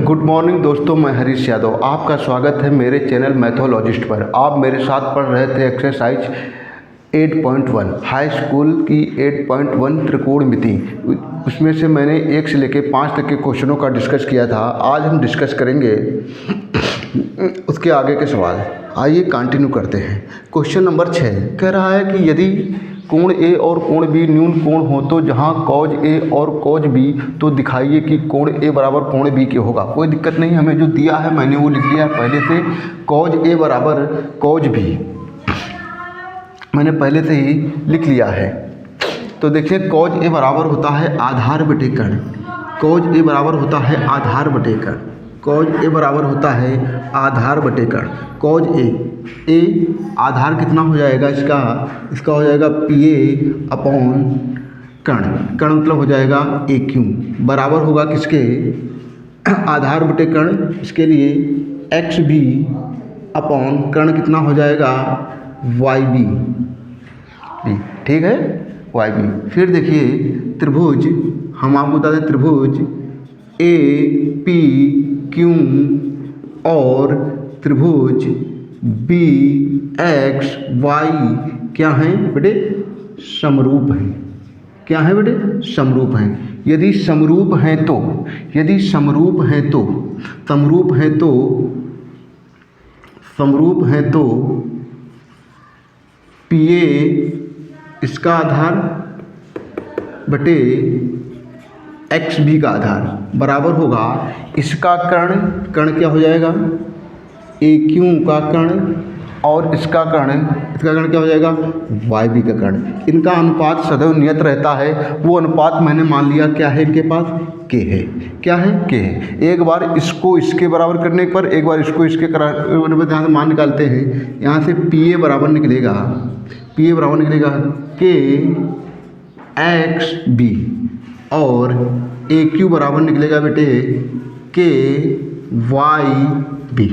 Good morning दोस्तों, मैं हरीश यादव। आपका स्वागत है मेरे चैनल मैथोलॉजिस्ट पर। आप मेरे साथ पढ़ रहे थे एक्सरसाइज 8.1 हाई स्कूल की 8.1 त्रिकोणमिति। उसमें से मैंने 1 से लेकर 5 तक के क्वेश्चनों का डिस्कस किया था। आज हम डिस्कस करेंगे उसके आगे के सवाल। आइए कंटिन्यू करते हैं। क्वेश्चन नंबर 6 कह रहा है कि यदि कोण ए और कोण बी न्यून कोण हो तो जहां कॉज ए और कॉज बी, तो दिखाइए कि कोण ए बराबर कोण बी के होगा। कोई दिक्कत नहीं, हमें जो दिया है मैंने वो लिख लिया पहले से। कॉज ए बराबर कॉज बी मैंने पहले से ही लिख लिया है। तो देखिए कॉज ए बराबर होता है आधार बटे कर्ण। कॉज ए बराबर होता है आधार बटे कर्ण। कॉज ए बराबर होता है आधार बटे कर्ण। कॉज ए आधार कितना हो जाएगा इसका हो जाएगा पी ए अपॉन कर्ण। कर्ण मतलब हो जाएगा ए क्यू बराबर होगा किसके, आधार बटे कर्ण। इसके लिए एक्स बी अपॉन कर्ण कितना हो जाएगा वाई बी। ठीक है, वाई बी। फिर देखिए त्रिभुज, हम आपको बता दें त्रिभुज ए पी क्यू और त्रिभुज बी एक्स वाई क्या हैं बेटे, समरूप हैं। क्या है बेटे, समरूप हैं। यदि समरूप हैं तो समरूप हैं तो पी ए इसका आधार बटे एक्स बी का आधार बराबर होगा इसका कर्ण क्या हो जाएगा, ए क्यू का कर्ण, और इसका कर्ण क्या हो जाएगा, वाई बी का कर्ण। इनका अनुपात सदैव नियत रहता है। वो अनुपात मैंने मान लिया क्या है, इनके पास के है। क्या है, के है। एक बार इसको इसके बराबर करने पर एक बार इसको इसके यहाँ से मान निकालते हैं। यहाँ से पी ए बराबर निकलेगा के एक्स बी और ए क्यू बराबर निकलेगा बेटे के वाई बी।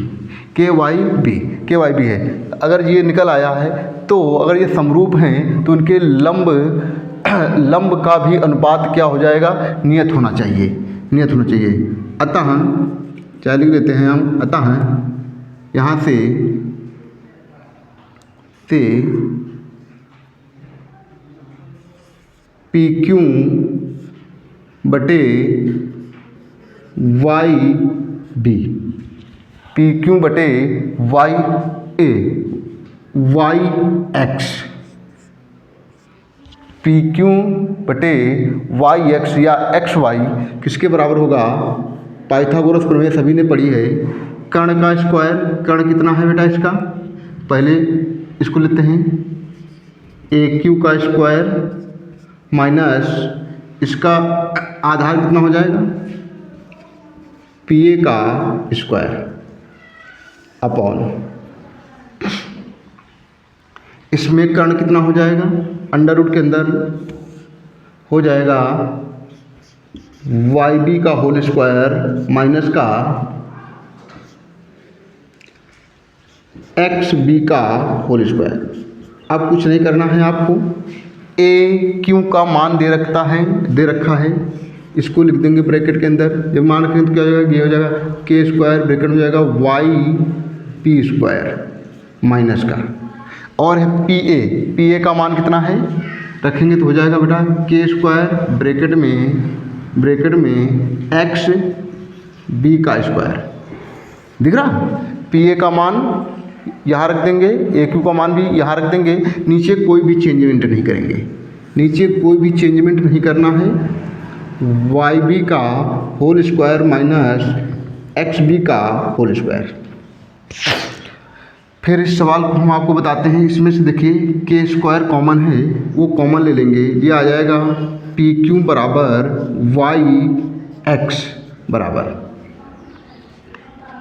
के वाई बी है। अगर ये निकल आया है तो अगर ये समरूप हैं तो उनके लंब का भी अनुपात क्या हो जाएगा, नियत होना चाहिए। अतः क्या लिख लेते हैं हम, अतः यहाँ से पी क्यू बटे वाई बी, पी क्यू बटे वाई ए वाई एक्स, पी क्यू बटे वाई एक्स या एक्स वाई किसके बराबर होगा, पाइथागोरस प्रमेय सभी ने पढ़ी है। कर्ण का स्क्वायर, कर्ण कितना है बेटा इसका, पहले इसको लेते हैं ए क्यू का स्क्वायर माइनस इसका आधार कितना हो जाएगा पी ए का स्क्वायर अपॉन इसमें कर्ण कितना हो जाएगा, अंडर रूट के अंदर हो जाएगा वाई बी का होल स्क्वायर माइनस का एक्स बी का होल स्क्वायर। अब कुछ नहीं करना है आपको, ए क्यू का मान दे रखा है, इसको लिख देंगे ब्रैकेट के अंदर। जब मान रखेंगे तो क्या हो जाएगा, ये हो जाएगा के स्क्वायर ब्रैकेट में हो जाएगा वाई पी स्क्वायर माइनस का, और है पी ए का मान कितना है रखेंगे तो हो जाएगा बेटा के स्क्वायर ब्रैकेट में एक्स बी का स्क्वायर। दिख रहा, पी ए का मान यहाँ रख देंगे, ए क्यू का मान भी यहाँ रख देंगे। नीचे कोई भी चेंजमेंट नहीं करना है। वाई बी का whole square minus x b का होल स्क्वायर। फिर इस सवाल को हम आपको बताते हैं। इसमें से देखिए के स्क्वायर कॉमन है, वो कॉमन ले लेंगे। ये आ जाएगा पी क्यू बराबर वाई एक्स बराबर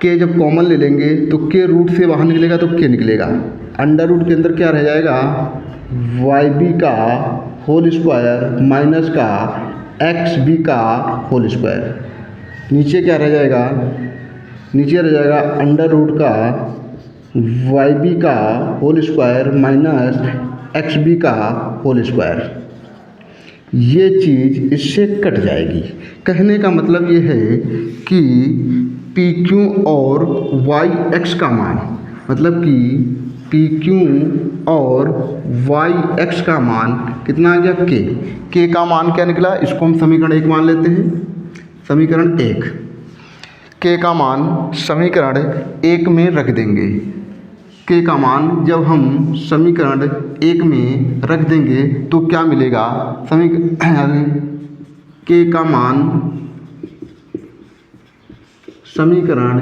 के। जब कॉमन ले लेंगे तो के रूट से बाहर निकलेगा तो के निकलेगा। अंडर रूट के अंदर क्या रह जाएगा, वाई बी का होल स्क्वायर माइनस का एक्स बी का होल स्क्वायर। नीचे क्या रह जाएगा, अंडर रूट का वाई बी का whole square minus x b का होल स्क्वायर। ये चीज़ इससे कट जाएगी। कहने का मतलब ये है कि पी क्यू और वाई एक्स का मान, मतलब कि पी क्यू और वाई एक्स का मान कितना आ गया, के का मान क्या निकला, इसको हम समीकरण 1 मान लेते हैं। समीकरण 1, के का मान समीकरण 1 में रख देंगे। के का मान जब हम समीकरण 1 में रख देंगे तो क्या मिलेगा, के का मान समीकरण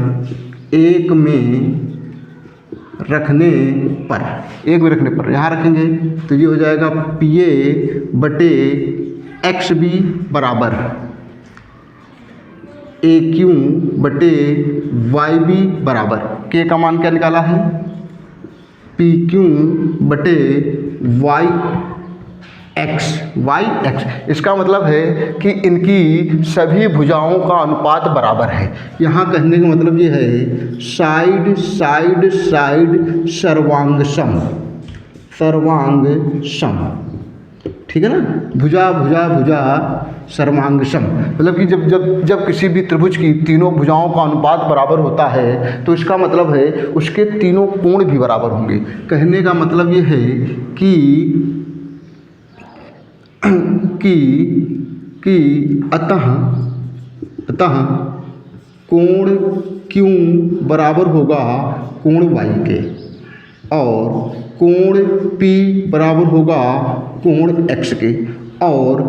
1 में रखने पर यहाँ रखेंगे तो ये हो जाएगा पी ए बटे एक्स बी बराबर ए क्यू बटे वाई बी बराबर, के का मान क्या निकाला है, पी क्यू बटे वाई एक्स। इसका मतलब है कि इनकी सभी भुजाओं का अनुपात बराबर है। यहाँ कहने का मतलब ये है साइड साइड साइड सर्वांग सम, ठीक है ना, भुजा भुजा भुजा सर्वांग सम, मतलब कि जब किसी भी त्रिभुज की तीनों भुजाओं का अनुपात बराबर होता है तो इसका मतलब है उसके तीनों कोण भी बराबर होंगे। कहने का मतलब ये है कि अतः कोण क्यू बराबर होगा कोण वाई के, और कोण पी बराबर होगा कोण एक्स के, और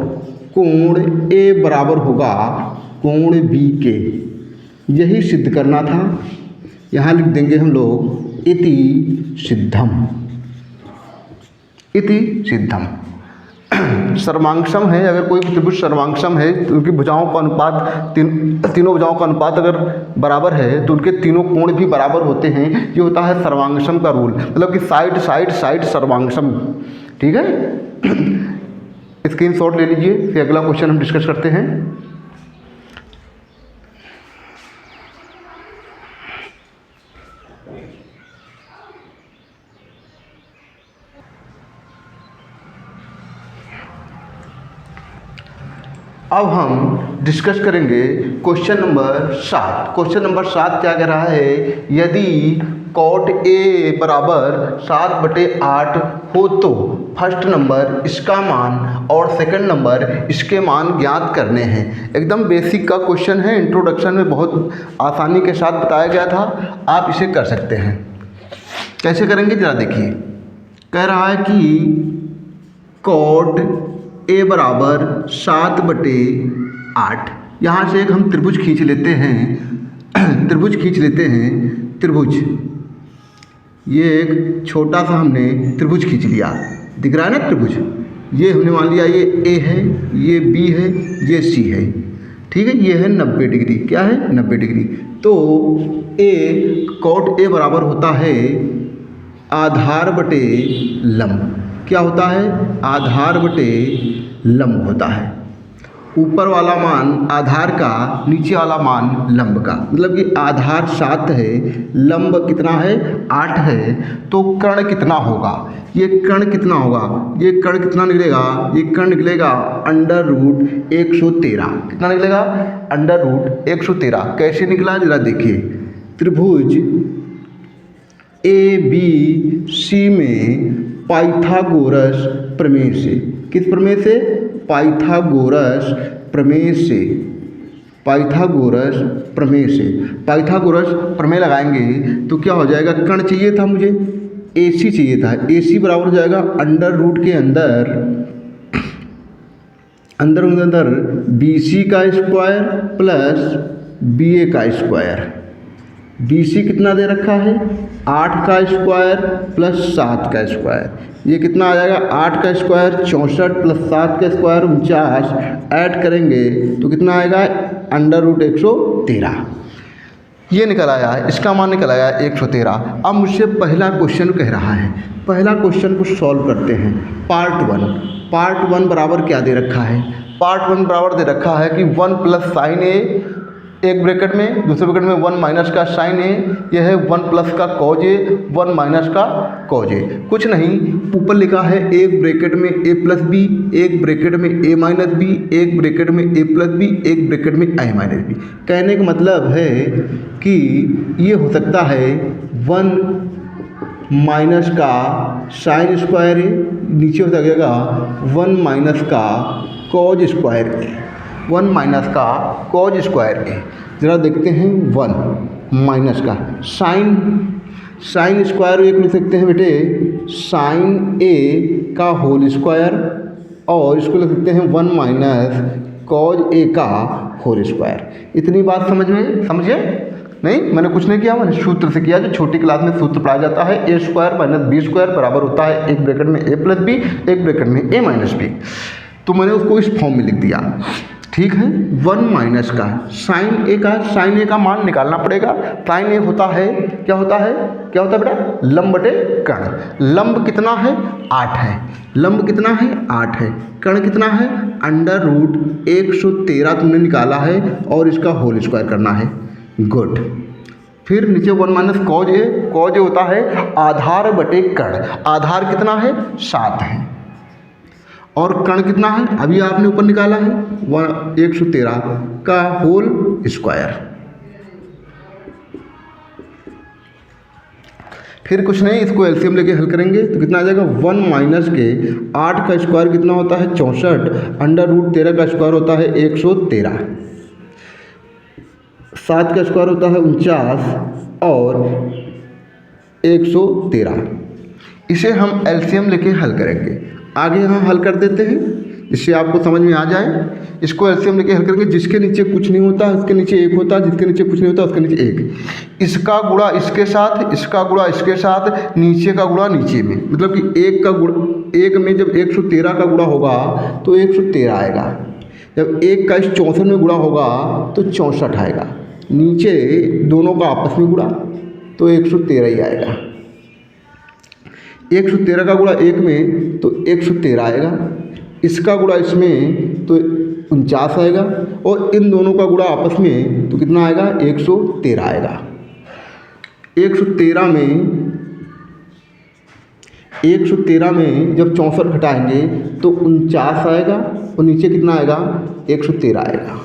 कोण ए बराबर होगा कोण बी के। यही सिद्ध करना था। यहाँ लिख देंगे हम लोग इति सिद्धम। सर्वांगसम है, अगर कोई त्रिभुज सर्वांगसम है तो उनकी भुजाओं का अनुपात तीनों भुजाओं का अनुपात अगर बराबर है तो उनके तीनों कोण भी बराबर होते हैं। ये होता है सर्वांगसम का रूल, मतलब कि साइड साइड साइड सर्वांगसम, ठीक है। स्क्रीनशॉट ले लीजिए, फिर अगला क्वेश्चन हम डिस्कस करते हैं। अब हम डिस्कस करेंगे क्वेश्चन नंबर 7। क्वेश्चन नंबर 7 क्या कह रहा है, यदि कॉट ए बराबर 7/8 हो तो फर्स्ट नंबर इसका मान और सेकंड नंबर इसके मान ज्ञात करने हैं। एकदम बेसिक का क्वेश्चन है, इंट्रोडक्शन में बहुत आसानी के साथ बताया गया था, आप इसे कर सकते हैं। कैसे करेंगे जरा देखिए। कह रहा है कि कॉट ए बराबर 7/8, यहाँ से एक हम त्रिभुज खींच लेते हैं। त्रिभुज ये एक छोटा सा हमने त्रिभुज खींच लिया, दिख रहा है ना त्रिभुज। ये हमने मान लिया ये ए है, ये बी है, ये सी है, ठीक है। ये है 90 डिग्री, क्या है 90 डिग्री। तो कॉट ए बराबर होता है आधार बटे लंब। क्या होता है, आधार बटे लंब होता है। ऊपर वाला मान आधार का, नीचे वाला मान लंब का, मतलब कि आधार 7 है, लंब कितना है 8 है, तो कर्ण कितना होगा, ये कर्ण कितना होगा, ये कर्ण कितना निकलेगा, ये कर्ण निकलेगा √113। कितना निकलेगा, √113। कैसे निकला जरा देखिए। त्रिभुज ए बी सी में पाइथागोरस प्रमेय से, किस प्रमेय से, पाइथागोरस प्रमेय लगाएंगे तो क्या हो जाएगा, कर्ण चाहिए था मुझे, AC चाहिए था। AC बराबर हो जाएगा अंडर के अंदर BC का स्क्वायर प्लस BA का स्क्वायर। BC कितना दे रखा है, 8 का स्क्वायर प्लस 7 का स्क्वायर। ये कितना आ जाएगा, 8 का स्क्वायर 64 प्लस 7 का स्क्वायर 49, ऐड करेंगे तो कितना आएगा √113। ये निकल आया, इसका मान निकल आया 113। अब मुझसे पहला क्वेश्चन कह रहा है, पहला क्वेश्चन को सॉल्व करते हैं। पार्ट वन बराबर क्या दे रखा है, पार्ट 1 बराबर दे रखा है कि 1 + sin A एक ब्रैकेट में, दूसरे ब्रैकेट में 1 माइनस का साइन ए, यह है 1 प्लस का कॉज ए, 1 माइनस का कॉज ए। कुछ नहीं, ऊपर लिखा है एक ब्रैकेट में ए प्लस बी, एक ब्रैकेट में ए माइनस बी, एक ब्रैकेट में ए प्लस बी, एक ब्रैकेट में आई माइनस बी। कहने का मतलब है कि ये हो सकता है 1 माइनस का साइन स्क्वायर ए, नीचे हो जाएगा 1 माइनस का कॉज स्क्वायर ए, 1 माइनस का कॉज स्क्वायर ए। ज़रा देखते हैं 1 माइनस का साइन स्क्वायर एक लिख सकते हैं बेटे साइन ए का होल स्क्वायर, और इसको लिख सकते हैं 1 माइनस कॉज ए का होल स्क्वायर। इतनी बात समझे नहीं, मैंने कुछ नहीं किया, मैंने सूत्र से किया जो छोटी क्लास में सूत्र पढ़ाया जाता है। ए स्क्वायर माइनस बी स्क्वायर बराबर होता है एक ब्रैकेट में ए प्लस बी, एक ब्रैकेट में ए माइनस बी। तो मैंने उसको इस फॉर्म में लिख दिया, ठीक है। 1 माइनस का साइन ए का मान निकालना पड़ेगा। साइन ए होता है क्या होता है बेटा, लंब बटे कर्ण। लंब कितना है 8 है, लंब कितना है 8 है, कर्ण कितना है √ 113 तुमने निकाला है और इसका होल स्क्वायर करना है। गुड। फिर नीचे 1 माइनस कॉज ए होता है आधार बटे कर्ण। आधार कितना है 7 है और कर्ण कितना है अभी आपने ऊपर निकाला है 113 का होल स्क्वायर। फिर कुछ नहीं, इसको एलसीएम लेके हल करेंगे तो कितना आ जाएगा 1 माइनस के 8 का स्क्वायर कितना होता है 64, √13 का स्क्वायर होता है 113, 7 का स्क्वायर होता है 49 और 113। इसे हम एलसीएम लेके हल करेंगे। आगे हम हल कर देते हैं जिससे आपको समझ में आ जाए। इसको एलसीएम लेके हल करेंगे, जिसके नीचे कुछ नहीं होता उसके नीचे 1 होता है, जिसके नीचे कुछ नहीं होता उसके नीचे 1। इसका गुणा इसके साथ, इसका गुणा इसके साथ, नीचे का गुणा नीचे में, मतलब कि 1 का गुणा 1 में जब 113 का गुणा होगा तो 113 आएगा, जब 1 का इस 64 में गुणा होगा तो 64 आएगा, नीचे दोनों का आपस में गुणा तो 113 ही आएगा। 113 का गुणा 1 में तो 113 आएगा, इसका गुणा इसमें तो 49 आएगा और इन दोनों का गुणा आपस में तो कितना आएगा 113 आएगा। 113 में जब 64 घटाएंगे तो 49 आएगा और नीचे कितना आएगा 113 आएगा।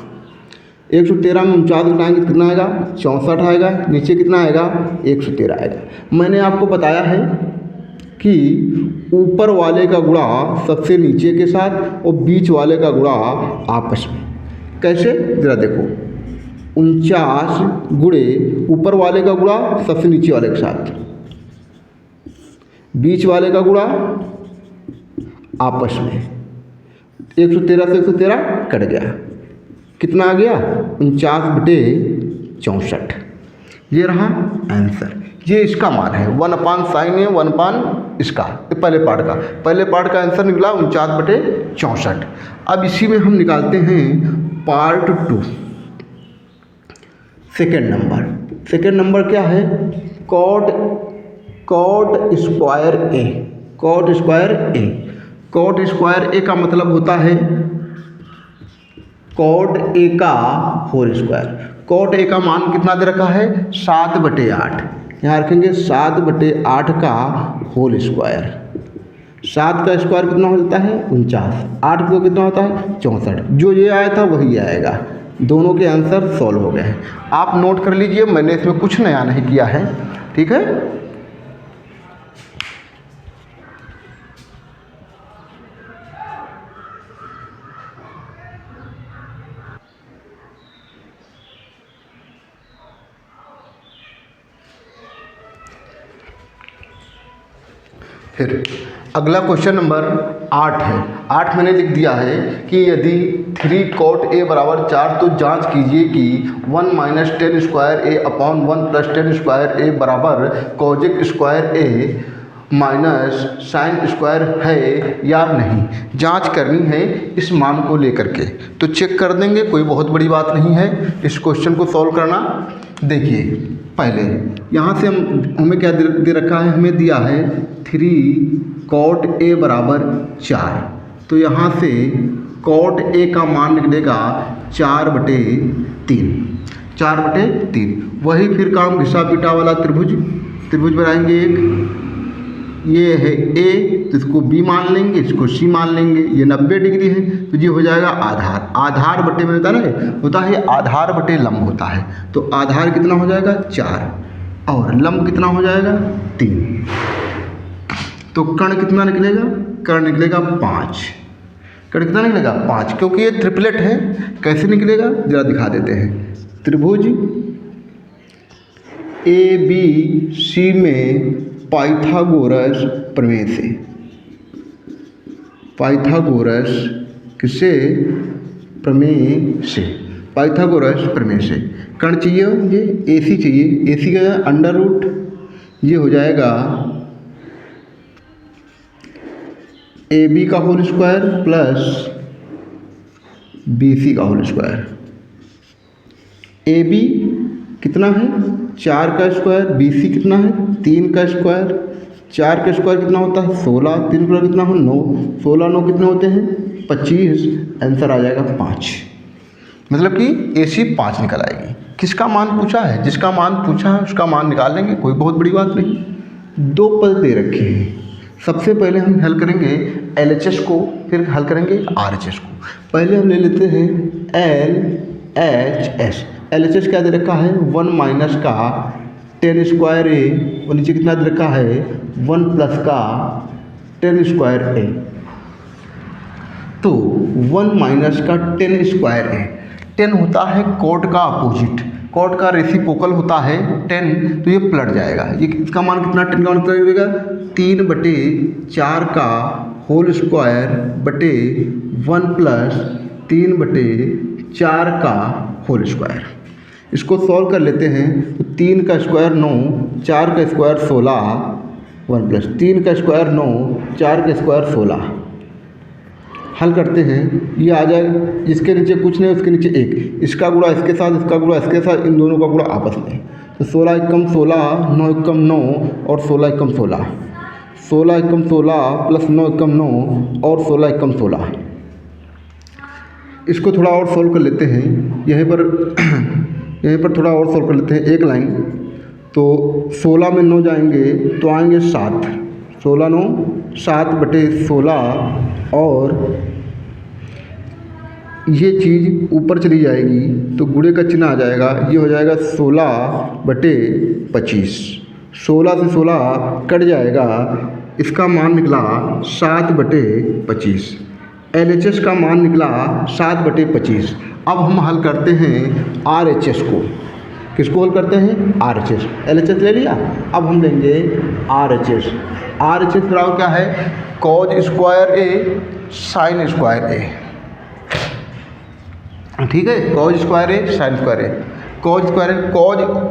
113 में 49 घटाएंगे तो कितना आएगा 64 आएगा, नीचे कितना आएगा 113 आएगा। मैंने आपको बताया है कि ऊपर वाले का गुणा सबसे नीचे के साथ और बीच वाले का गुणा आपस में। कैसे, ज़रा देखो 49 गुणे ऊपर वाले का गुणा सबसे नीचे वाले के साथ, बीच वाले का गुणा आपस में। 113 से 113 कट गया, कितना आ गया 49/64। ये रहा आंसर, ये इसका मान है 1/sin ए 1/ इसका, पहले पार्ट का आंसर निकला 49/64। अब इसी में हम निकालते हैं पार्ट 2। सेकेंड नंबर क्या है कॉट स्क्वायर ए। कॉट स्क्वायर ए का मतलब होता है कॉट ए का होल स्क्वायर। कॉट ए का मान कितना दे रखा है 7/8, यहाँ रखेंगे 7/8 का होल स्क्वायर। 7 का स्क्वायर कितना होता है 49, 8 को कितना होता है 64। जो ये आया था वही आएगा, दोनों के आंसर सॉल्व हो गए हैं। आप नोट कर लीजिए, मैंने इसमें कुछ नया नहीं किया है, ठीक है। फिर अगला क्वेश्चन नंबर 8 है। 8 मैंने लिख दिया है कि यदि 3 cot a बराबर 4 तो जांच कीजिए कि 1 - 10 square a upon 1 + 10 square a बराबर cosec square a minus sine square है या नहीं। जांच करनी है इस मान को लेकर के, तो चेक कर देंगे, कोई बहुत बड़ी बात नहीं है इस क्वेश्चन को सॉल्व करना। देखिए पहले यहाँ से हमें क्या दे रखा है, हमें दिया है 3 cot a बराबर 4, तो यहाँ से cot a का मान निकलेगा 4/3। 4/3। वही फिर काम घिसा पिटा वाला त्रिभुज बनाएंगे एक, ये है ए तो इसको बी मान लेंगे, इसको सी मान लेंगे। ये 90 डिग्री है तो ये हो जाएगा आधार बटे में होता है ना, होता है आधार बटे लंब होता है। तो आधार कितना हो जाएगा 4 और लंब कितना हो जाएगा 3। तो कर्ण कितना निकलेगा, कर्ण निकलेगा 5। कर्ण कितना निकलेगा 5, क्योंकि ये ट्रिपलेट है। कैसे निकलेगा जरा दिखा देते हैं। त्रिभुज ए बी सी में पाइथागोरस प्रमेय से, पाइथागोरस किसे प्रमेय से, पाइथागोरस प्रमेय से कर्ण चाहिए, ये AC चाहिए। AC का अंडर रूट ये हो जाएगा AB का होल स्क्वायर प्लस BC का होल स्क्वायर। AB कितना है 4 का स्क्वायर, BC कितना है 3 का स्क्वायर। 4 का स्क्वायर कितना होता है 16, 3 का कितना हो 9, 16 9 कितने होते हैं 25। आंसर आ जाएगा 5। मतलब कि AC 5 निकल आएगी। किसका मान पूछा है, जिसका मान पूछा है उसका मान निकाल लेंगे, कोई बहुत बड़ी बात नहीं। 2 पद दे रखे हैं। सबसे पहले हम हल करेंगे LHS को, फिर हल करेंगे RHS को। पहले हम ले लेते हैं LHS। LHS क्या दे रखा है 1 माइनस का 10 स्क्वायर A और नीचे कितना दे रखा है 1 प्लस का 10 स्क्वायर A। तो 1 माइनस का 10 स्क्वायर A, 10 होता है कॉट का अपोजिट, कॉट का रेसिप्रोकल होता है 10, तो ये पलट जाएगा। ये इसका मान कितना 10 का मान कितना मिलेगा 3/4 का होल स्क्वायर बटे 1 प्लस 3/4 का होल स्क्वायर। इसको सॉल्व कर लेते हैं तो 3 का स्क्वायर 9, 4 का स्क्वायर 16, 1 प्लस 3 का स्क्वायर 9, 4 का स्क्वायर 16। हल करते हैं, ये आ जाएगा, इसके नीचे कुछ नहीं उसके नीचे 1, इसका गुणा इसके साथ, इसका गुणा इसके साथ, इन दोनों का गुणा आपस में। तो 16 एकम 16, 9 एकम 9 और 16 एकम 16, 16 एकम 16 प्लस 9 एकम 9 और 16 एकम 16। इसको थोड़ा और सोल्व कर लेते हैं। यहीं पर थोड़ा और सोल्व कर लेते हैं एक लाइन। तो 16 में 9 जाएंगे तो आएंगे 7, 16 9 7/16 और ये चीज़ ऊपर चली जाएगी तो गुणे का चिन्ह आ जाएगा, ये हो जाएगा 16/25। 16 से 16 कट जाएगा, इसका मान निकला 7/25। LHS का मान निकला 7/25। अब हम हल करते हैं RHS को। किसको हल करते हैं RHS। LHS ले लिया, अब हम लेंगे RHS। RHS बराबर क्या है cos square A sin square A। ठीक है, cos square A sin square A। cos square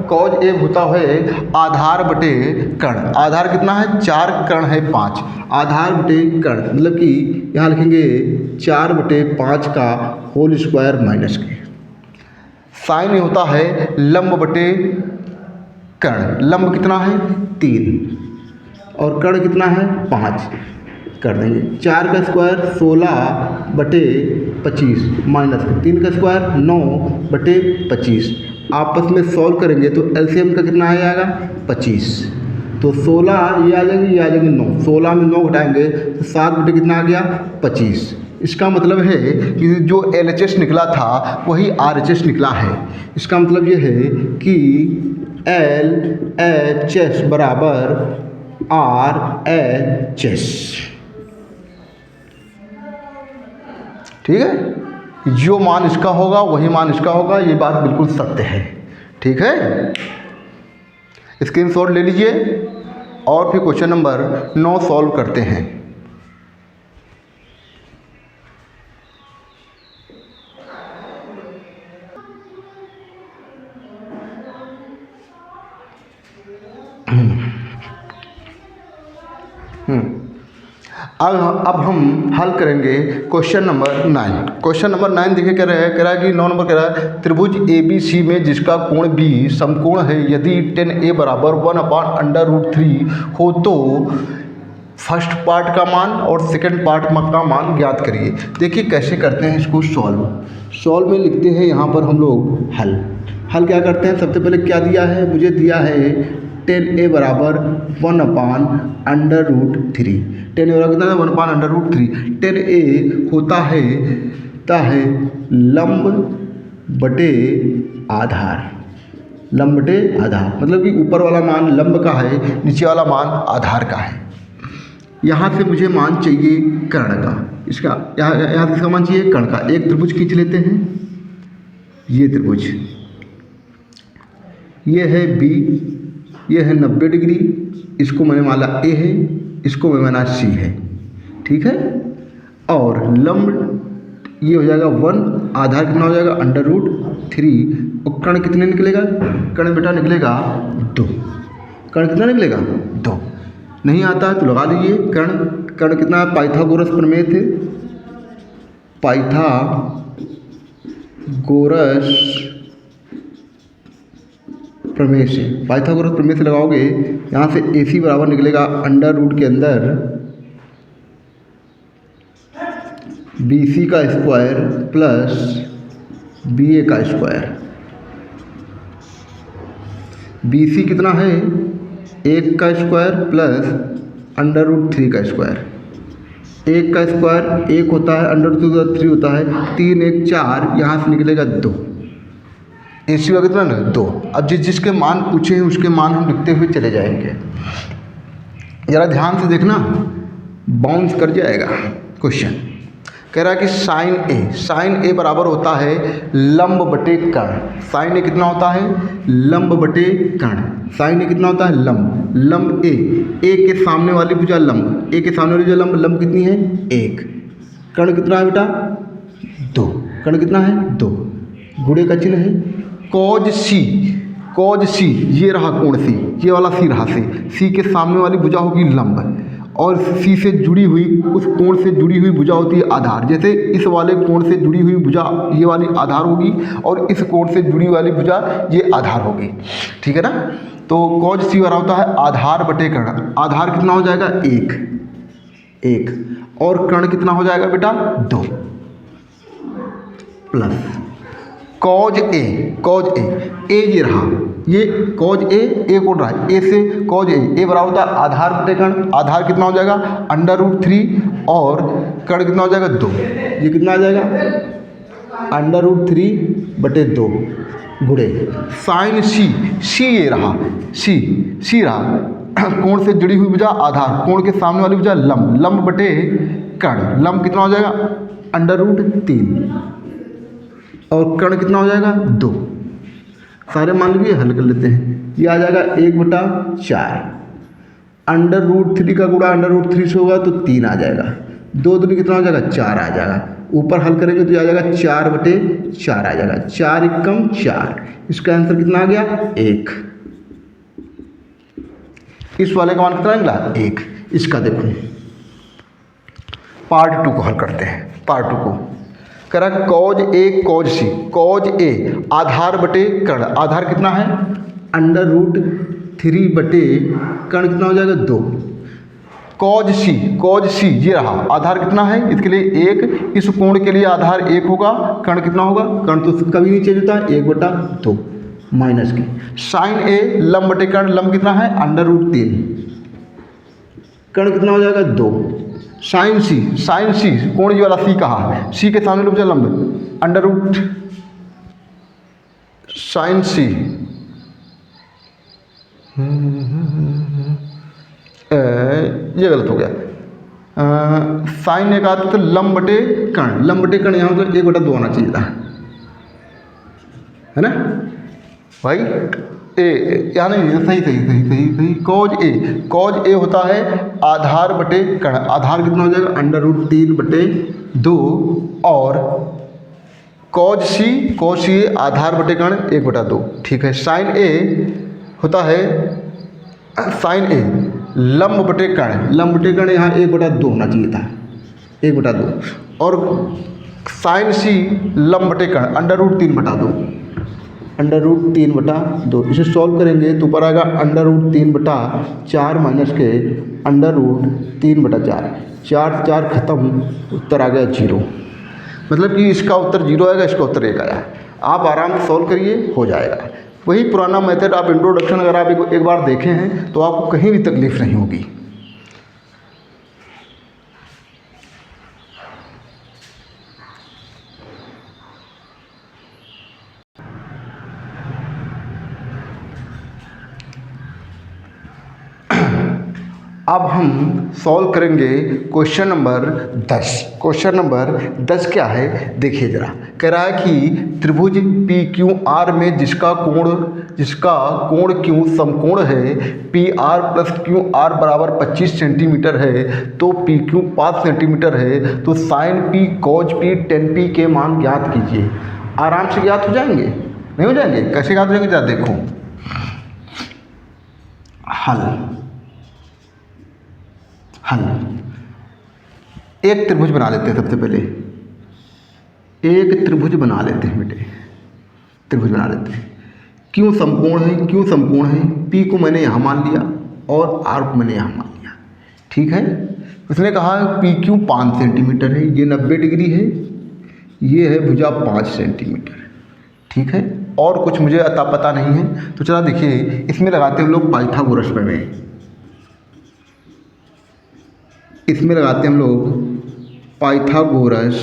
cos A होता है आधार बटे कर्ण। आधार कितना है 4, कर्ण है 5, आधार बटे कर्ण मतलब कि यहाँ लिखेंगे 4/5 का होल स्क्वायर माइनस के। साइन होता है लंब बटे कर्ण। लंब कितना है 3 और कर्ण कितना है 5 कर देंगे। 4 का स्क्वायर 16/25 माइनस 3 का स्क्वायर 9/25। आपस में सॉल्व करेंगे तो LCM का कितना आ जाएगा 25। तो 16 ये आ जाएंगे, ये आ जाएंगे 9, 16 में 9 घटाएंगे तो 7 बटे कितना आ गया 25। इसका मतलब है कि जो LHS निकला था वही RHS निकला है। इसका मतलब ये है कि LHS बराबर RHS। ठीक है, जो मान इसका होगा वही मान इसका होगा, ये बात बिल्कुल सत्य है। ठीक है, स्क्रीनशॉट ले लीजिए और फिर क्वेश्चन नंबर 9 सॉल्व करते हैं। अब हम हल करेंगे क्वेश्चन नंबर 9। क्वेश्चन नंबर 9 देखिए कह रहा है कि 9 नंबर कह रहा है त्रिभुज ABC में जिसका कोण B समकोण है, यदि tan A बराबर 1/√3 हो तो फर्स्ट पार्ट का मान और सेकंड पार्ट का मान ज्ञात करिए। देखिए कैसे करते हैं इसको सॉल्व में लिखते हैं यहाँ पर हम लोग हल क्या करते हैं, सबसे पहले क्या दिया है, मुझे दिया है 10a बराबर 1/√3। 10a बराबर कितना है, 1/√3। 10a होता है लंब बटे आधार। लंब बटे आधार मतलब कि ऊपर वाला मान लंब का है, नीचे वाला मान आधार का है। यहाँ से मुझे मान चाहिए कर्ण का, इसका यहाँ से इसका मान चाहिए कर्ण का। एक त्रिभुज खींच लेते हैं, ये त्रिभुज, ये है B, ये है 90 डिग्री, इसको मैंने माना A है, इसको मैं माना C है, ठीक है। और लंब ये हो जाएगा 1, आधार कितना हो जाएगा √3, और कर्ण कितने निकलेगा, कर्ण बेटा निकलेगा 2। कर्ण कितना निकलेगा 2। नहीं आता है तो लगा लीजिए कर्ण कितना है, पाइथागोरस प्रमेय थे, पाइथागोरस प्रमेय से लगाओगे, यहाँ से AC बराबर निकलेगा √ के अंदर BC का स्क्वायर प्लस BA का स्क्वायर। BC कितना है 1 का स्क्वायर प्लस √3 का स्क्वायर। 1 का स्क्वायर 1 होता है, √3 होता है, 3 1 4, यहाँ से निकलेगा 2। AC का कितना ना 2। अब जिसके मान पूछे हैं उसके मान हम लिखते हुए चले जाएंगे। ज़रा ध्यान से देखना, बाउंस कर जाएगा क्वेश्चन। कह रहा है कि साइन ए बराबर होता है लंब बटे कर्ण। साइन ए कितना होता है, लंब बटे कर्ण। साइन ए कितना होता है, लंब ए के सामने वाली भुजा लंब, ए के सामने वाली भुजा लंब कितनी है 1। कर्ण कितना है बेटा 2। कर्ण कितना है 2, गुणे का चिन्ह है। कॉज सी ये रहा कोण सी, ये वाला सी रहा सी के सामने वाली भुजा होगी लंब, और सी से जुड़ी हुई, उस कोण से जुड़ी हुई भुजा होती है आधार। जैसे इस वाले कोण से जुड़ी हुई भुजा ये वाली आधार होगी, और इस कोण से जुड़ी वाली भुजा ये आधार होगी, ठीक है ना। तो कॉज सी वाला होता है आधार बटे कर्ण। आधार कितना हो जाएगा 1, और कर्ण कितना हो जाएगा बेटा 2, प्लस कॉज ए ये रहा, ये कॉज ए कोण रहा है, ए से कॉज ए बराबर होता है आधार बटे कर्ण। आधार कितना हो जाएगा √3, और कर्ण कितना हो जाएगा 2। ये कितना आ जाएगा √3 बटे 2 गुणे साइन सी ये रहा, सी रहा कोण से जुड़ी हुई भुजा आधार, कोण के सामने वाली भुजा लंब बटे कर्ण। लंब कितना हो जाएगा √3, और कर्ण कितना हो जाएगा 2। सारे मान लीजिए हल कर लेते हैं। ये आ जाएगा 1/4, √3 का गुणा √3 से होगा तो 3 आ जाएगा, 2 दूनी कितना हो जाएगा 4 आ जाएगा। ऊपर हल करेंगे तो आ जाएगा 4/4 आ जाएगा, 4 × 4। इसका आंसर कितना आ गया 1। इस वाले का मान कितना निकला 1। इसका देखो पार्ट 2 को हल करते हैं। पार्ट 2 को कह रहा कॉज ए आधार बटे कर्ण। आधार कितना है √3 बटे कर्ण कितना हो जाएगा 2। कॉज सी ये रहा, आधार कितना है इसके लिए 1, इस कोण के लिए आधार 1 होगा, कर्ण कितना होगा, कर्ण तो कभी नहीं चेंज होता है 1/2 माइनस की। साइन ए लंब बटे कर्ण, लंब कितना है √3, कर्ण कितना हो जाएगा 2। साइन सी कोण ये वाला सी कहा है, सी के सामने लंब लंब √ साइन सी ये गलत हो गया। साइन एक आता तो लंब बटे कर्ण, यहाँ मतलब 1/2 आना चाहिए था, है ना भाई। ए यहाँ नहीं, सही। कॉज ए होता है आधार बटे कर्ण। आधार कितना हो जाएगा √3 बटे 2, और कॉज सी आधार बटे कर्ण 1/2, ठीक है। साइन ए होता है लंब बटे कर्ण, यहाँ 1/2 होना चाहिए था, 1/2, और साइन सी लंब बटे कर्ण √3/2। इसे सॉल्व करेंगे तो ऊपर आएगा √3/4 माइनस के √3/4। 4 खत्म, उत्तर आ गया 0। मतलब कि इसका उत्तर 0 आएगा, इसका उत्तर 1 आया। आप आराम से सॉल्व करिए, हो जाएगा। वही पुराना मेथड, आप इंट्रोडक्शन अगर आप एक बार देखे हैं तो आपको कहीं भी तकलीफ नहीं होगी। अब हम सॉल्व करेंगे क्वेश्चन नंबर 10। क्वेश्चन नंबर 10 क्या है देखिए ज़रा। कह रहा है कि त्रिभुज पी क्यू आर में जिसका कोण क्यू समकोण है P R plus Q R बराबर 25 सेंटीमीटर है, तो पी क्यू 5 सेंटीमीटर है, तो sine p cos p tan p के मान ज्ञात कीजिए। आराम से ज्ञात हो जाएंगे, नहीं हो जाएंगे? कैसे ज्ञात हो जाएंगे ज़रा देखो। हल एक त्रिभुज बना लेते हैं। सबसे पहले एक त्रिभुज बना लेते हैं बेटे, त्रिभुज बना लेते हैं। क्यों समकोण है, क्यों समकोण है, पी को मैंने यहाँ मान लिया और आर को मैंने यहाँ मान लिया, ठीक है। उसने कहा पी क्यू 5 सेंटीमीटर है, ये 90 डिग्री है, ये है भुजा 5 सेंटीमीटर, ठीक है। और कुछ मुझे अता पता नहीं है, तो चला देखिए इसमें लगाते हैं हम लोग पाइथागोरस प्रमेय। इसमें लगाते हैं हम लोग पाइथागोरस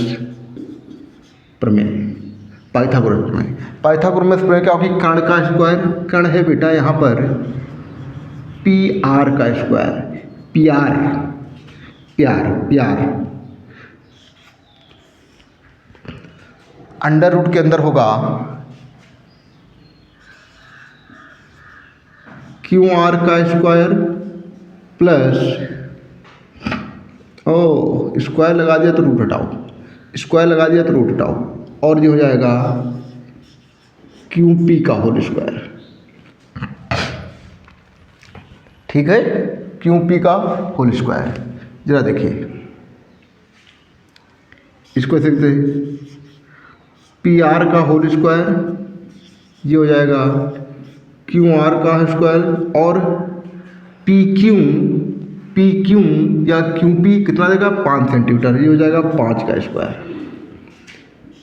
प्रमेय। पाइथागोरस प्रमेय क्या होगी? कर्ण का स्क्वायर, कर्ण है बेटा यहाँ पर पी आर का स्क्वायर, प्यार अंडर रूट के अंदर होगा क्यू आर का स्क्वायर प्लस स्क्वायर लगा दिया तो रूट हटाओ, स्क्वायर लगा दिया तो रूट हटाओ, और ये हो जाएगा क्यू पी का होल स्क्वायर, ठीक है। क्यू पी का होल स्क्वायर। जरा देखिए इसको ऐसे पी आर का होल स्क्वायर, ये हो जाएगा क्यू आर का स्क्वायर, और पी क्यू या क्यू पी कितना देगा? 5 सेंटीमीटर, ये हो जाएगा 5 का स्क्वायर,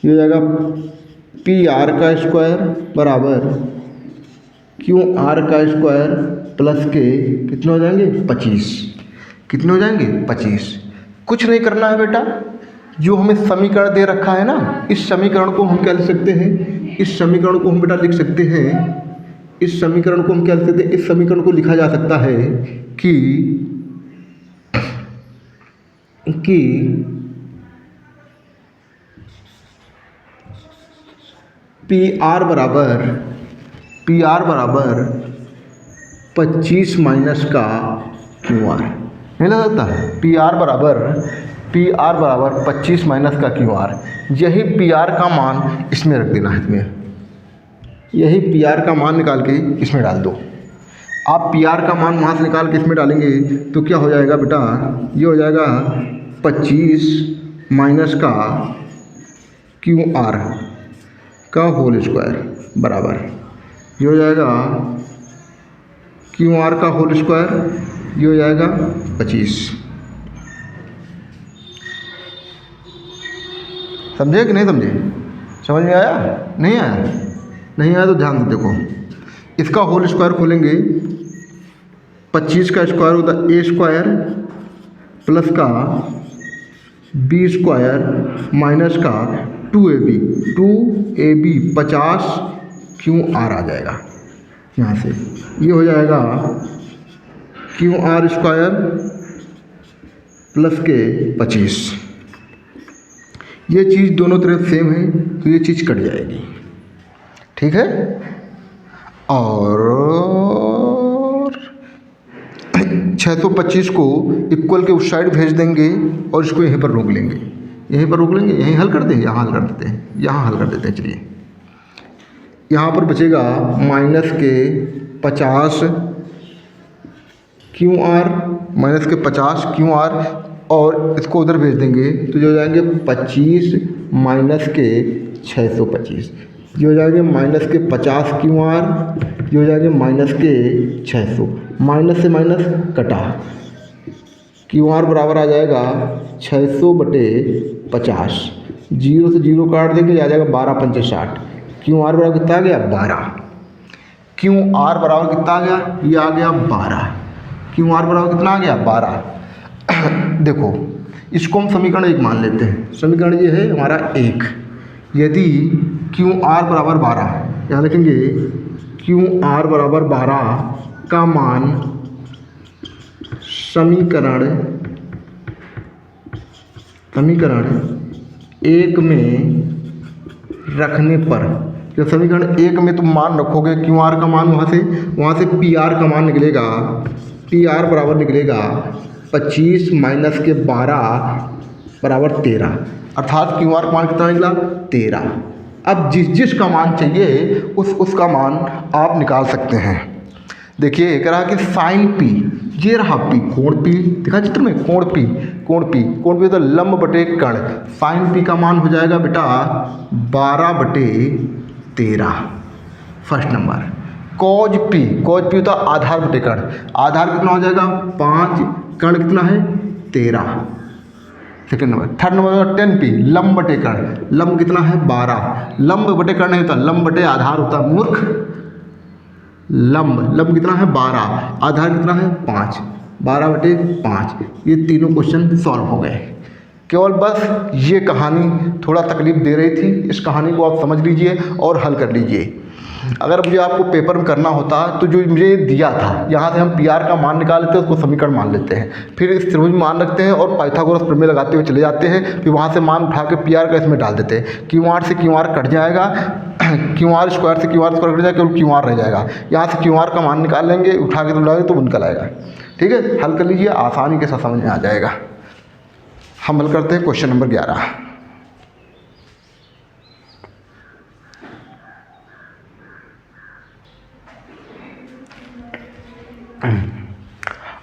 ये हो जाएगा पी आर का स्क्वायर बराबर क्यू आर का स्क्वायर प्लस के कितने हो जाएंगे? 25। कितने हो जाएंगे? 25। कुछ नहीं करना है बेटा, जो हमें समीकरण दे रखा है ना, इस समीकरण को हम क्या लिख सकते हैं? इस समीकरण को हम बेटा लिख सकते हैं, इस समीकरण को हम क्या लिख सकते हैं? इस समीकरण को लिखा जा सकता है कि पी आर बराबर 25 माइनस का क्यू आर। नहीं लग सकता? पी आर बराबर 25 माइनस का क्यू आर। यही पी आर का मान इसमें रख देना है, इसमें यही पी आर का मान निकाल के इसमें डाल दो। आप पी आर का मान वहाँ से निकाल के इसमें डालेंगे तो क्या हो जाएगा बेटा? ये हो जाएगा 25 माइनस का क्यू आर का होल स्क्वायर बराबर, ये हो जाएगा क्यू आर का होल स्क्वायर, ये हो जाएगा 25। समझे कि नहीं समझे? समझ में आया? नहीं आया? नहीं आया तो ध्यान से देखो। इसका होल स्क्वायर खोलेंगे, 25 का स्क्वायर होता है ए स्क्वायर प्लस का बी स्क्वायर माइनस का 2ab 50 क्यू आर आ जाएगा यहाँ से। ये हो जाएगा क्यू आर स्क्वायर प्लस के 25। ये चीज़ दोनों तरफ सेम है तो ये चीज़ कट जाएगी, ठीक है। और 625 को इक्वल के उस साइड भेज देंगे और इसको यहीं पर रोक लेंगे, यहीं पर रोक लेंगे, यहीं हल कर दें, यहाँ हल कर देते हैं, यहाँ हल कर देते हैं। चलिए यहाँ पर बचेगा माइनस के 50 क्यू आर, माइनस के 50 क्यू आर, और इसको उधर भेज देंगे तो जो हो जाएंगे 25 माइनस के 625, ये हो जाएंगे माइनस के 50 क्यू आर, ये हो जाएंगे माइनस के 600, माइनस से माइनस कटा, क्यू आर बराबर आ जाएगा 600/50, 0 से 0 काट देंगे, आ जाएगा 12×5 = 60, क्यू आर बराबर कितना आ गया 12, क्यू आर बराबर कितना आ गया, ये आ गया 12, क्यू आर बराबर कितना आ गया 12। देखो इसको हम समीकरण 1 मान लेते हैं, समीकरण ये है हमारा 1। यदि क्यू आर बराबर 12, यहाँ लिखेंगे क्यू आर बराबर 12 का मान समीकरण 1 में रखने पर, जब समीकरण 1 में तुम मान रखोगे क्यू आर का मान, वहाँ से पी आर का मान निकलेगा, पी आर बराबर निकलेगा 25 माइनस के 12 बराबर 13, अर्थात क्यू आर का मान कितना निकला 13। अब जिस का मान चाहिए उसका मान आप निकाल सकते हैं। देखिए कह रहा कि साइन पी, ये रहा पी, कोण पी दिखा चित्र में, कोण पी तो लंब बटे कर्ण, साइन पी का मान हो जाएगा बेटा 12/13 फर्स्ट नंबर। कॉज पी होता आधार बटे कर्ण, आधार कितना हो जाएगा 5, कर्ण कितना है 13 second number. Third number ten P लंब बटे कर्ण, लंब कितना है 12, लंब बटे कर्ण नहीं होता, लंब बटे आधार होता है मूर्ख, लंब कितना है 12, आधार कितना है 5, 12/5। ये तीनों क्वेश्चन सॉल्व हो गए। केवल बस ये कहानी थोड़ा तकलीफ दे रही थी, इस कहानी को आप समझ लीजिए और हल कर लीजिए। अगर मुझे आपको पेपर में करना होता तो जो मुझे दिया था यहाँ से हम पी आर का मान निकाल लेते हैं, उसको समीकरण मान लेते हैं, फिर इस त्रिभुज मान रखते हैं और पाइथागोरस प्रमेय लगाते हुए चले जाते हैं, फिर वहाँ से मान उठा के पी आर का इसमें डाल देते हैं, क्यू आर से क्यू आर कट जाएगा, क्यू आर स्क्वायर से क्यू आर स्क्वायर कट जाएगा, केवल क्यू आर रह जाएगा। यहाँ से क्यू आर का मान निकाल लेंगे, उठा के तो डालेंगे तो निकल आएगा। ठीक है, हल कर लीजिए, आसानी के साथ समझ में आ जाएगा। हम हल करते हैं क्वेश्चन नंबर 11।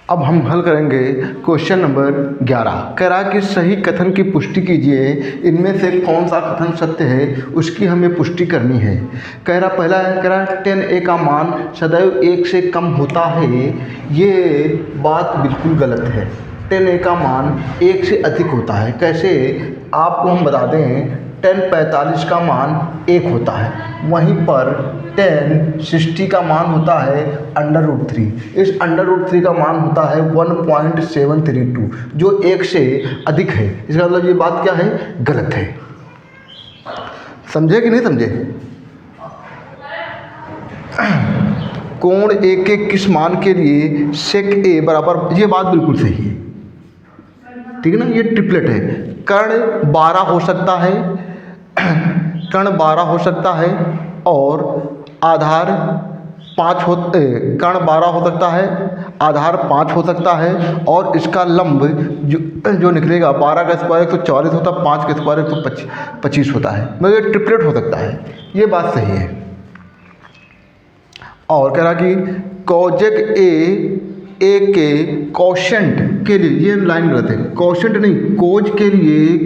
अब हम हल करेंगे क्वेश्चन नंबर 11। कह रहा कि सही कथन की पुष्टि कीजिए, इनमें से कौन सा कथन सत्य है उसकी हमें पुष्टि करनी है। कह रहा पहला है, कह रहा 10a का मान सदैव 1 से कम होता है, ये बात बिल्कुल गलत है। 10a का मान 1 से अधिक होता है। कैसे, आपको हम बता दें 1045 का मान 1 होता है, वहीं पर 1060 का मान होता है √3। इस √3 का मान होता है 1.732, जो 1 से अधिक है। इसका मतलब ये बात क्या है, गलत है। समझे कि नहीं समझे? कोण ए के किस मान के लिए सेक ए बराबर, ये बात बिल्कुल सही है। ठीक है ना, ये ट्रिपलेट है। कर्ण 12 हो सकता है, कर्ण 12 हो सकता है और आधार 5 हो, कर्ण 12 हो सकता है, आधार 5 हो सकता है और इसका लंब जो निकलेगा 12 का स्क्वायर 144 होता है, 5 का स्क्वायर 125 होता है, मतलब ये ट्रिपलेट हो सकता है। ये बात सही है। और कह रहा कि कॉजेक ए के कोशेंट के लिए, ये लाइन गलत है, कोशेंट नहीं, कोज के लिए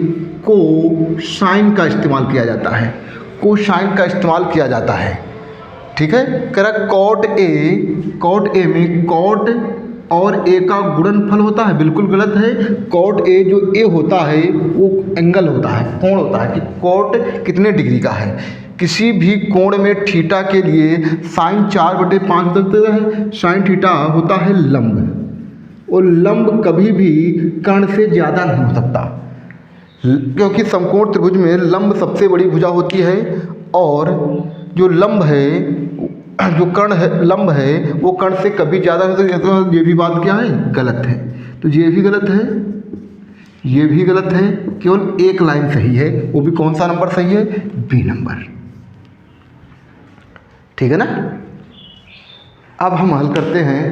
कोसाइन का इस्तेमाल किया जाता है, कोसाइन का इस्तेमाल किया जाता है। ठीक है, कह रहा कॉट ए में कॉट और ए का गुणनफल होता है, बिल्कुल गलत है। कॉट ए जो ए होता है वो एंगल होता है, कोण होता है कि कॉट कितने डिग्री का है। किसी भी कोण में थीटा के लिए साइन 4/5 होता है, साइन थीटा होता है लंब, और लंब कभी भी कर्ण से ज़्यादा नहीं हो सकता, क्योंकि समकोण त्रिभुज में लंब सबसे बड़ी भुजा होती है और जो लंब है, जो कर्ण है, लंब है वो कर्ण से कभी ज़्यादा नहीं हो सकता। ये भी बात क्या है, गलत है। तो ये भी गलत है, ये भी गलत है, केवल एक लाइन सही है, वो भी कौन सा नंबर सही है, बी नंबर। ठीक है ना। अब हम हल करते हैं,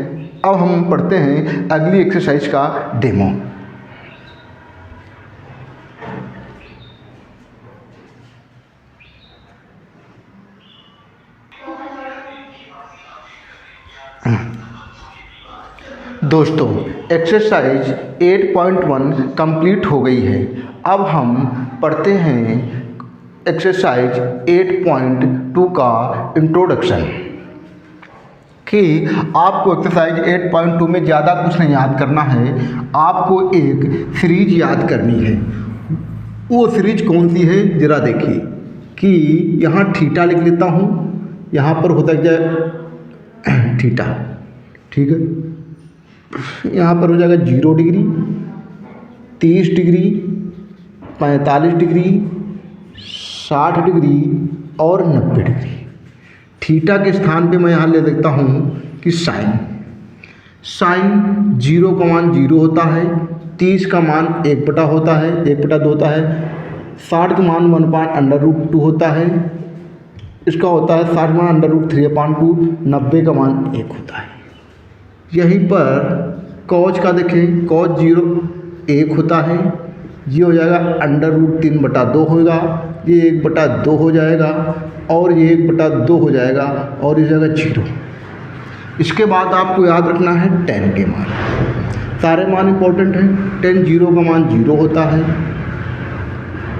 अब हम पढ़ते हैं अगली एक्सरसाइज का डेमो। दोस्तों एक्सरसाइज 8.1 कंप्लीट हो गई है। अब हम पढ़ते हैं एक्सरसाइज 8.2 का इंट्रोडक्शन। कि आपको एक्सरसाइज 8.2 में ज़्यादा कुछ नहीं याद करना है, आपको एक सीरीज याद करनी है। वो सीरीज कौन सी है, ज़रा देखिए। कि यहाँ थीटा लिख लेता हूँ, यहाँ पर होता क्या थीटा, ठीक है। यहाँ पर हो जाएगा 0 डिग्री, 30 डिग्री, 45 डिग्री, 60 डिग्री और 90 डिग्री। थीटा के स्थान पे मैं यहाँ ले देखता हूँ कि साइन 0 का मान 0 होता है, 30 का मान 1/2 होता है, 1/2 होता है, 60 का मान 1/√2 होता है, इसका होता है 60 का मान √3/2, 90 का मान 1 होता है। यहीं पर कॉज का देखें, कॉज 0 1 होता है, ये हो जाएगा √3/2 होगा, ये 1/2 हो जाएगा और ये 1/2 हो जाएगा और ये जाएगा 0। इसके बाद आपको याद रखना है tan के मान, सारे मान इंपॉर्टेंट हैं। tan 0 का मान 0 होता है,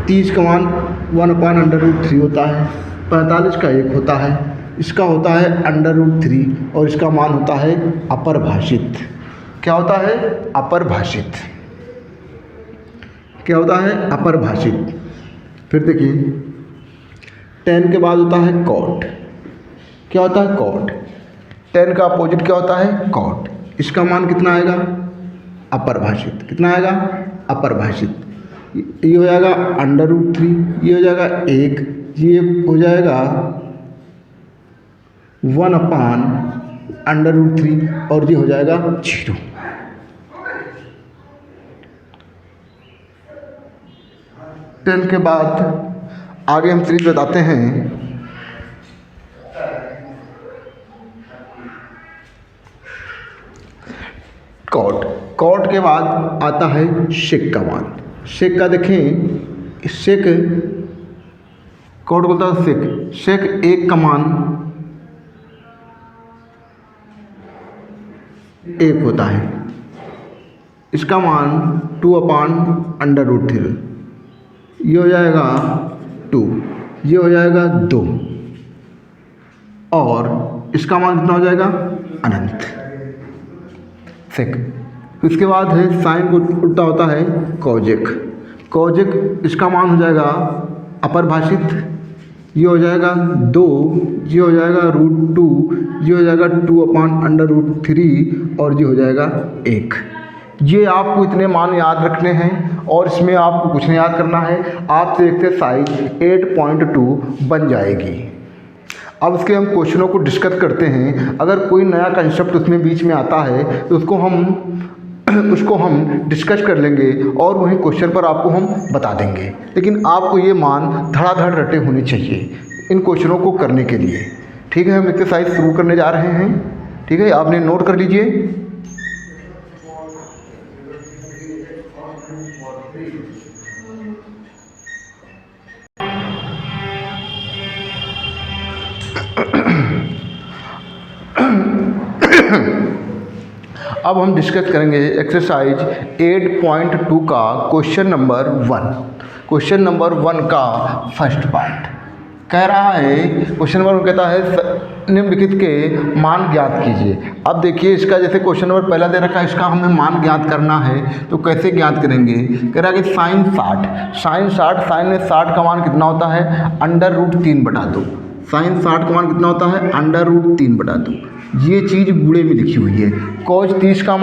30 का मान 1/√3 होता है, 45 का 1 होता है, इसका होता है √3 और इसका मान होता है अपरिभाषित। क्या होता है? अपरिभाषित। क्या होता है? अपरिभाषित। फिर देखिए tan के बाद होता है cot। क्या होता है? cot। tan का अपोजिट क्या होता है? cot। इसका मान कितना आएगा? अपरिभाषित। कितना आएगा? अपरिभाषित। ये हो जाएगा √3, ये हो जाएगा 1, ये हो जाएगा 1/√3 और ये हो जाएगा 0। tan के बाद आगे हम सीरीज बताते हैं। कॉट के बाद आता है sec का मान। sec का देखें, sec कॉट बोलता है sec 1 का मान 1 होता है, इसका मान 2/√3, ये हो जाएगा 2, ये हो जाएगा 2 और इसका मान कितना हो जाएगा? अनंत। सेक। इसके बाद है साइन को उल्टा होता है कॉजेक, इसका मान हो जाएगा अपरिभाषित, ये हो जाएगा 2, ये हो जाएगा √2, ये हो जाएगा 2/√3 और ये हो जाएगा 1। ये आपको इतने मान याद रखने हैं और इसमें आपको कुछ नहीं याद करना है, आपसे एक्सरसाइज 8.2 बन जाएगी। अब इसके हम क्वेश्चनों को डिस्कस करते हैं। अगर कोई नया कंसेप्ट उसमें बीच में आता है तो उसको हम डिस्कस कर लेंगे और वहीं क्वेश्चन पर आपको हम बता देंगे। लेकिन आपको ये मान धड़ाधड़ रटे होने चाहिए इन क्वेश्चनों को करने के लिए। ठीक है, हम एक्सरसाइज शुरू करने जा रहे हैं। ठीक है, आपने नोट कर लीजिए। अब हम डिस्कस करेंगे एक्सरसाइज 8.2 का क्वेश्चन नंबर 1। क्वेश्चन नंबर 1 का फर्स्ट पार्ट कह रहा है, क्वेश्चन नंबर 1 कहता है निम्नलिखित के मान ज्ञात कीजिए। अब देखिए इसका जैसे क्वेश्चन नंबर पहला दे रखा है, इसका हमें मान ज्ञात करना है तो कैसे ज्ञात करेंगे। कह रहा है कि साइन 60 का मान कितना होता है? √3/2। साइन 60 का मान कितना होता है? √3/2। ये चीज़ गुणे में लिखी हुई है। कॉज 30 का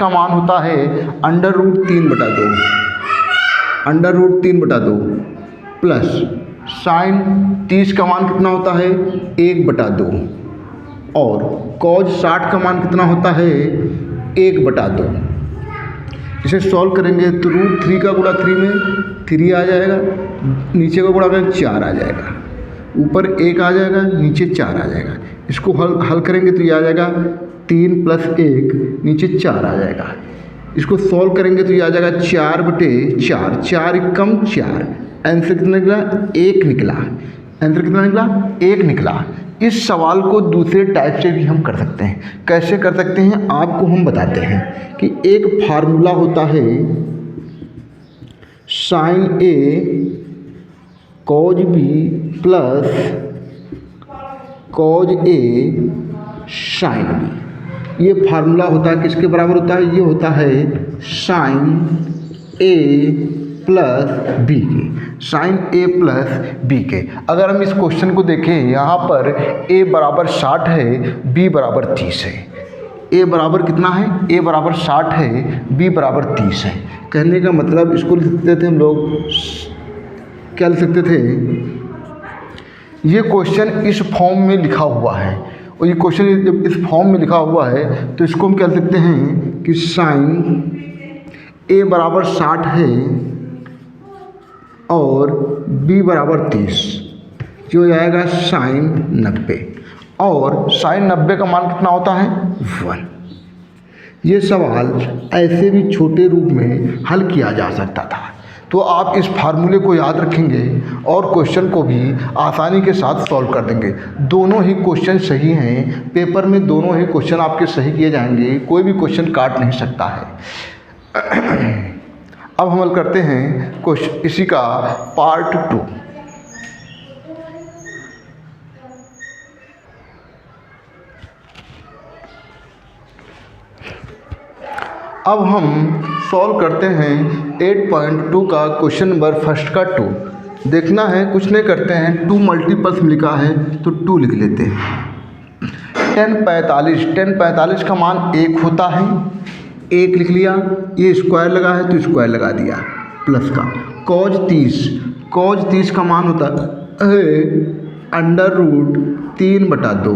मान होता है √3/2 प्लस साइन 30 का मान कितना होता है? 1/2 और कॉज 60 का मान कितना होता है? 1/2। इसे सॉल्व करेंगे तो √3 का गुणा 3 में 3 आ जाएगा, नीचे का गुणा में 4 आ जाएगा, ऊपर 1 आ जाएगा, नीचे 4 आ जाएगा। इसको हल करेंगे तो ये आ जाएगा 3 + 1, नीचे 4 आ जाएगा। इसको सॉल्व करेंगे तो ये आ जाएगा 4/4, 4 एकम 4। आंसर कितना निकला? 1 निकला। आंसर कितना निकला? 1 निकला। इस सवाल को दूसरे टाइप से भी हम कर सकते हैं। कैसे कर सकते हैं आपको हम बताते हैं कि एक फार्मूला होता है sine A cos B plus cos A sine B। ये फार्मूला होता है किसके बराबर होता है? ये होता है साइन A प्लस बी के, साइन ए प्लस बी के। अगर हम इस क्वेश्चन को देखें, यहाँ पर a बराबर 60 है, b बराबर 30 है। a बराबर कितना है? a बराबर 60 है, b बराबर 30 है। कहने का मतलब इसको लिख सकते थे हम लोग, क्या लिख सकते थे, ये क्वेश्चन इस फॉर्म में लिखा हुआ है, और ये क्वेश्चन जब इस फॉर्म में लिखा हुआ है तो इसको हम कह सकते हैं कि साइन a बराबर 60 है और b बराबर 30, जो हो जाएगा साइन 90, और साइन 90 का मान कितना होता है? 1। ये सवाल ऐसे भी छोटे रूप में हल किया जा सकता था। तो आप इस फार्मूले को याद रखेंगे और क्वेश्चन को भी आसानी के साथ सॉल्व कर देंगे। दोनों ही क्वेश्चन सही हैं, पेपर में दोनों ही क्वेश्चन आपके सही किए जाएंगे, कोई भी क्वेश्चन काट नहीं सकता है। अब हम हल करते हैं क्वेश्चन इसी का पार्ट 2। अब हम सॉल्व करते हैं 8.2 का क्वेश्चन नंबर फर्स्ट का 2। देखना है, कुछ नहीं करते हैं, 2 मल्टीपल्स में लिखा है तो 2 लिख लेते हैं। 1045 का मान 1 होता है, 1 लिख लिया। ये स्क्वायर लगा है तो स्क्वायर लगा दिया प्लस का। कॉज 30 का मान होता है √3/2।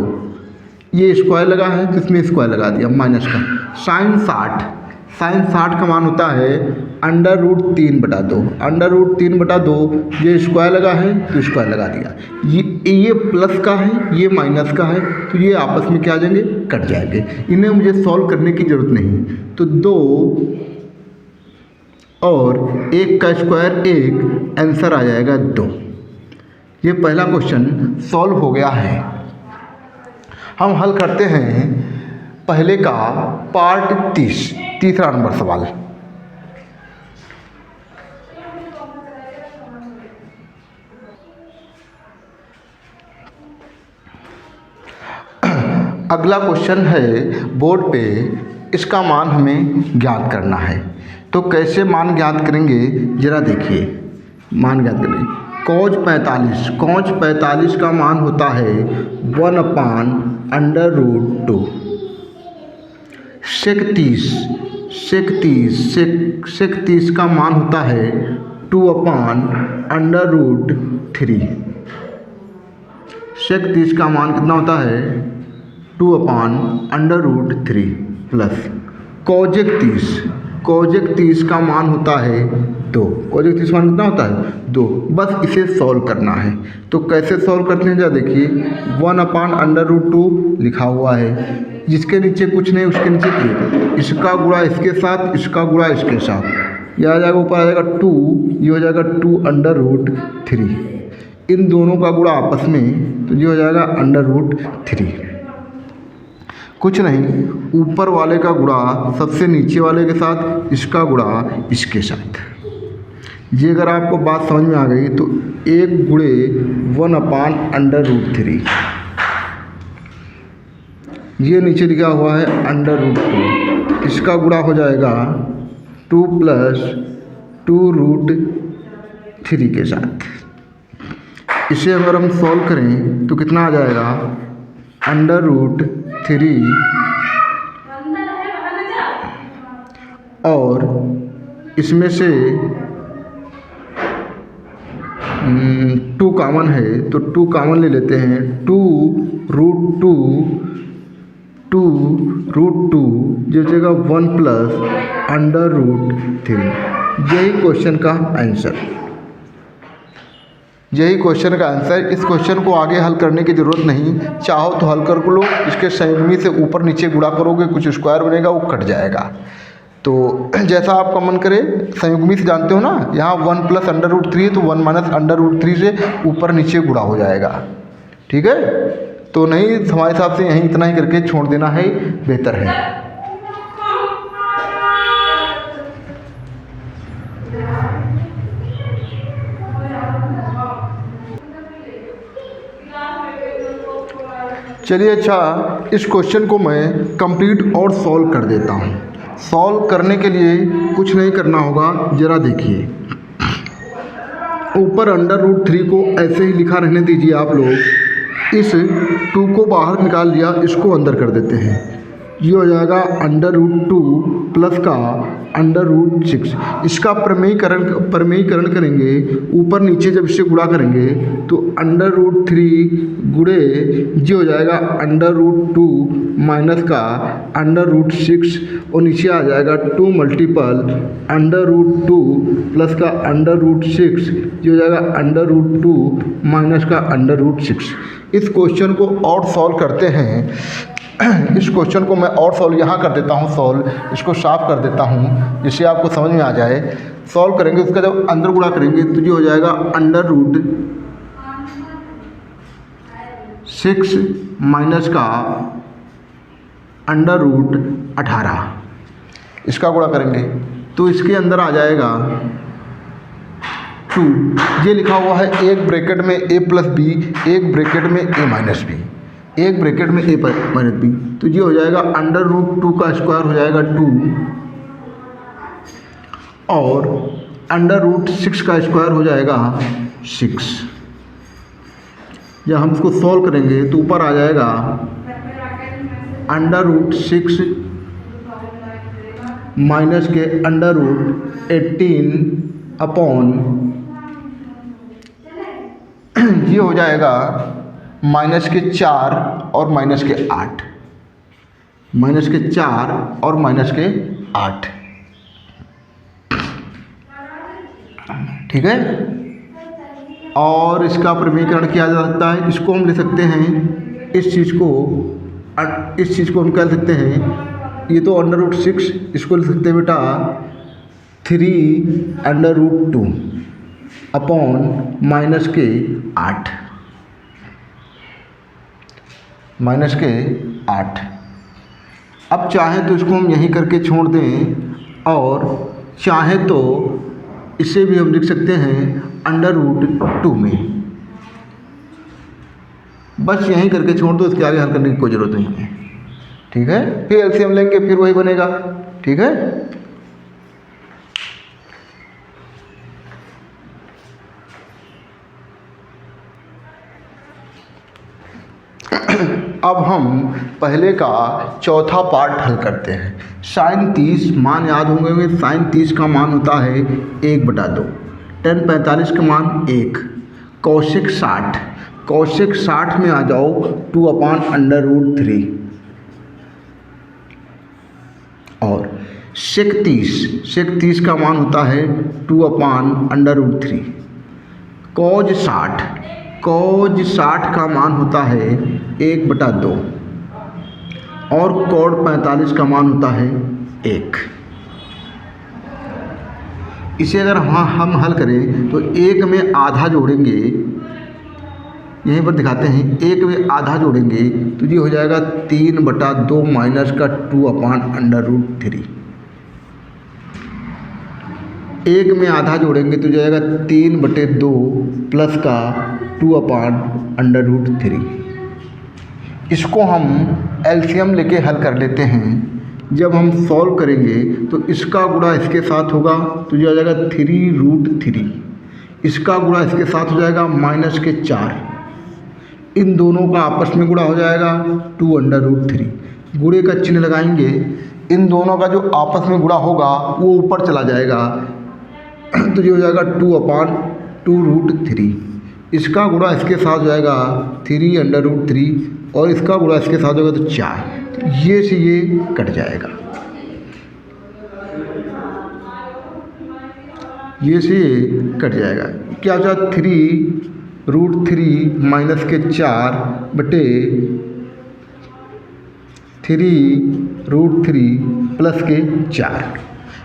ये स्क्वायर लगा है तो इसमें स्क्वायर लगा दिया माइनस का। साइन 60 का मान होता है √3/2। √3/2 ये स्क्वायर लगा है तो स्क्वायर लगा दिया। ये प्लस का है, ये माइनस का है, तो ये आपस में क्या आ जाएंगे? कट जाएंगे। इन्हें मुझे सॉल्व करने की ज़रूरत नहीं। तो 2 और 1 का स्क्वायर 1, आंसर आ जाएगा 2। ये पहला क्वेश्चन सॉल्व हो गया है। हम हल करते हैं पहले का पार्ट 30, नंबर सवाल। अगला क्वेश्चन है बोर्ड पे, इसका मान हमें ज्ञात करना है। तो कैसे मान ज्ञात करेंगे जरा देखिए। मान ज्ञात करेंगे, कॉज 45 का मान होता है 1/√2। सेक 30 का मान होता है 2/√3। सेक 30 का मान कितना होता है? 2/√3 प्लस कॉजेक 30 का मान होता है 2। कॉजेक 30 मान कितना होता है? 2। बस इसे सॉल्व करना है। तो कैसे सॉल्व करते हैं जरा देखिए। 1/√2 लिखा हुआ है, जिसके नीचे कुछ नहीं उसके नीचे 1, इसका गुणा इसके साथ, इसका गुणा इसके साथ, यह आ जाएगा, ऊपर आ जाएगा 2, ये हो जाएगा 2/√3। इन दोनों का गुणा आपस में, तो ये हो जाएगा √3। कुछ नहीं, ऊपर वाले का गुणा सबसे नीचे वाले के साथ, इसका गुणा इसके साथ। ये अगर आपको बात समझ में आ गई तो 1 गुणे 1/√3, ये नीचे लिखा हुआ है √2, इसका गुणा हो जाएगा 2 + 2√3 के साथ। इसे अगर हम सॉल्व करें तो कितना आ जाएगा? √3 और इसमें से 2 कॉमन है तो 2 कॉमन ले लेते हैं। 2√2 जो जगह 1 + √3। यही क्वेश्चन का आंसर। इस क्वेश्चन को आगे हल करने की ज़रूरत नहीं, चाहो तो हल कर लो, इसके संयुग्मी से ऊपर नीचे गुणा करोगे, कुछ स्क्वायर बनेगा, वो कट जाएगा। तो जैसा आपका मन करे, संयुग्मी से जानते हो ना, यहाँ 1 + √3 है तो 1 - √3 से ऊपर नीचे गुणा हो जाएगा। ठीक है, तो नहीं, हमारे हिसाब से यहीं इतना ही करके छोड़ देना है, बेहतर है। चलिए, अच्छा, इस क्वेश्चन को मैं कंप्लीट और सॉल्व कर देता हूँ। सॉल्व करने के लिए कुछ नहीं करना होगा, ज़रा देखिए। ऊपर अंडर रूट 3 को ऐसे ही लिखा रहने दीजिए आप लोग। इस 2 को बाहर निकाल लिया, इसको अंदर कर देते हैं। ये हो जाएगा अंडर रूट 2 प्लस का अंडर रूट 6। इसका प्रमेयीकरण करेंगे, ऊपर नीचे जब इससे गुणा करेंगे तो अंडर रूट 3 गुणे ये हो जाएगा अंडर रूट 2 माइनस का अंडर रूट 6 और नीचे आ जाएगा 2 मल्टीपल अंडर रूट 2 प्लस का अंडर रूट 6, ये हो जाएगा अंडर रूट 2 माइनस का अंडर रूट 6। इस क्वेश्चन को और सॉल्व करते हैं। इस क्वेश्चन को मैं और सॉल्व यहाँ कर देता हूँ, सॉल्व इसको साफ कर देता हूँ जिससे आपको समझ में आ जाए। सॉल्व करेंगे, उसका जब अंदर गुणा करेंगे तो ये हो जाएगा अंडर रूट 6 माइनस का अंडर रूट 18। इसका गुणा करेंगे तो इसके अंदर आ जाएगा 2। ये लिखा हुआ है एक ब्रैकेट में a प्लस बी, एक ब्रैकेट में a माइनस बी, एक ब्रैकेट में a माइनस बी। तो ये हो जाएगा अंडर रूट 2 का स्क्वायर हो जाएगा 2 और अंडर रूट 6 का स्क्वायर हो जाएगा 6। जब हम इसको सॉल्व करेंगे तो ऊपर आ जाएगा अंडर रूट 6 माइनस के अंडर रूट 18 अपॉन ये हो जाएगा माइनस के 4 और माइनस के 8, माइनस के 4 और माइनस के 8। ठीक है। और इसका प्रमेयीकरण किया जा सकता है। इसको हम ले सकते हैं, इस चीज़ को हम कह सकते हैं, ये तो अंडर रूट 6, इसको ले सकते हैं बेटा 3 अंडर रूट 2 अपॉन माइनस के 8, माइनस के 8। अब चाहें तो इसको हम यहीं करके छोड़ दें और चाहें तो इसे भी हम लिख सकते हैं अंडर रूट 2 में। बस यहीं करके छोड़ दो, इसके आगे हल करने की कोई ज़रूरत नहीं है। ठीक है। फिर एलसीएम लेंगे, फिर वही बनेगा। ठीक है। अब हम पहले का चौथा पार्ट हल करते हैं। साइन 30 मान याद होंगे। साइन 30 का मान होता है 1/2, tan 45 का मान 1, कौशिक 60, कौशिक 60 में आ जाओ 2/√3 और सेक 30 का मान होता है 2/√3, कॉज 60 का मान होता है 1/2 और कॉड 45 का मान होता है 1। इसे अगर हम हल करें तो 1 में आधा जोड़ेंगे, यहीं पर दिखाते हैं, 1 में आधा जोड़ेंगे तो ये हो जाएगा 3/2 माइनस का 2/√3। 1 में आधा जोड़ेंगे तो जाएगा 3/2 प्लस का 2/√3। इसको हम एलसीएम लेके हल कर लेते हैं। जब हम सॉल्व करेंगे तो इसका गुणा इसके साथ होगा तो ये आ जाएगा 3√3, इसका गुणा इसके साथ हो जाएगा माइनस के 4, इन दोनों का आपस में गुणा हो जाएगा 2√3। गुणे का चिन्ह लगाएंगे, इन दोनों का जो आपस में गुणा होगा वो ऊपर चला जाएगा तो ये हो जाएगा 2/2√3। इसका गुणा इसके साथ हो जाएगा 3√3 और इसका गुणा इसके साथ होगा तो 4, तो ये से ये कट जाएगा, ये से ये कट जाएगा। क्या हो जाएगा 3√3 माइनस के 4 बटे 3√3 प्लस के 4।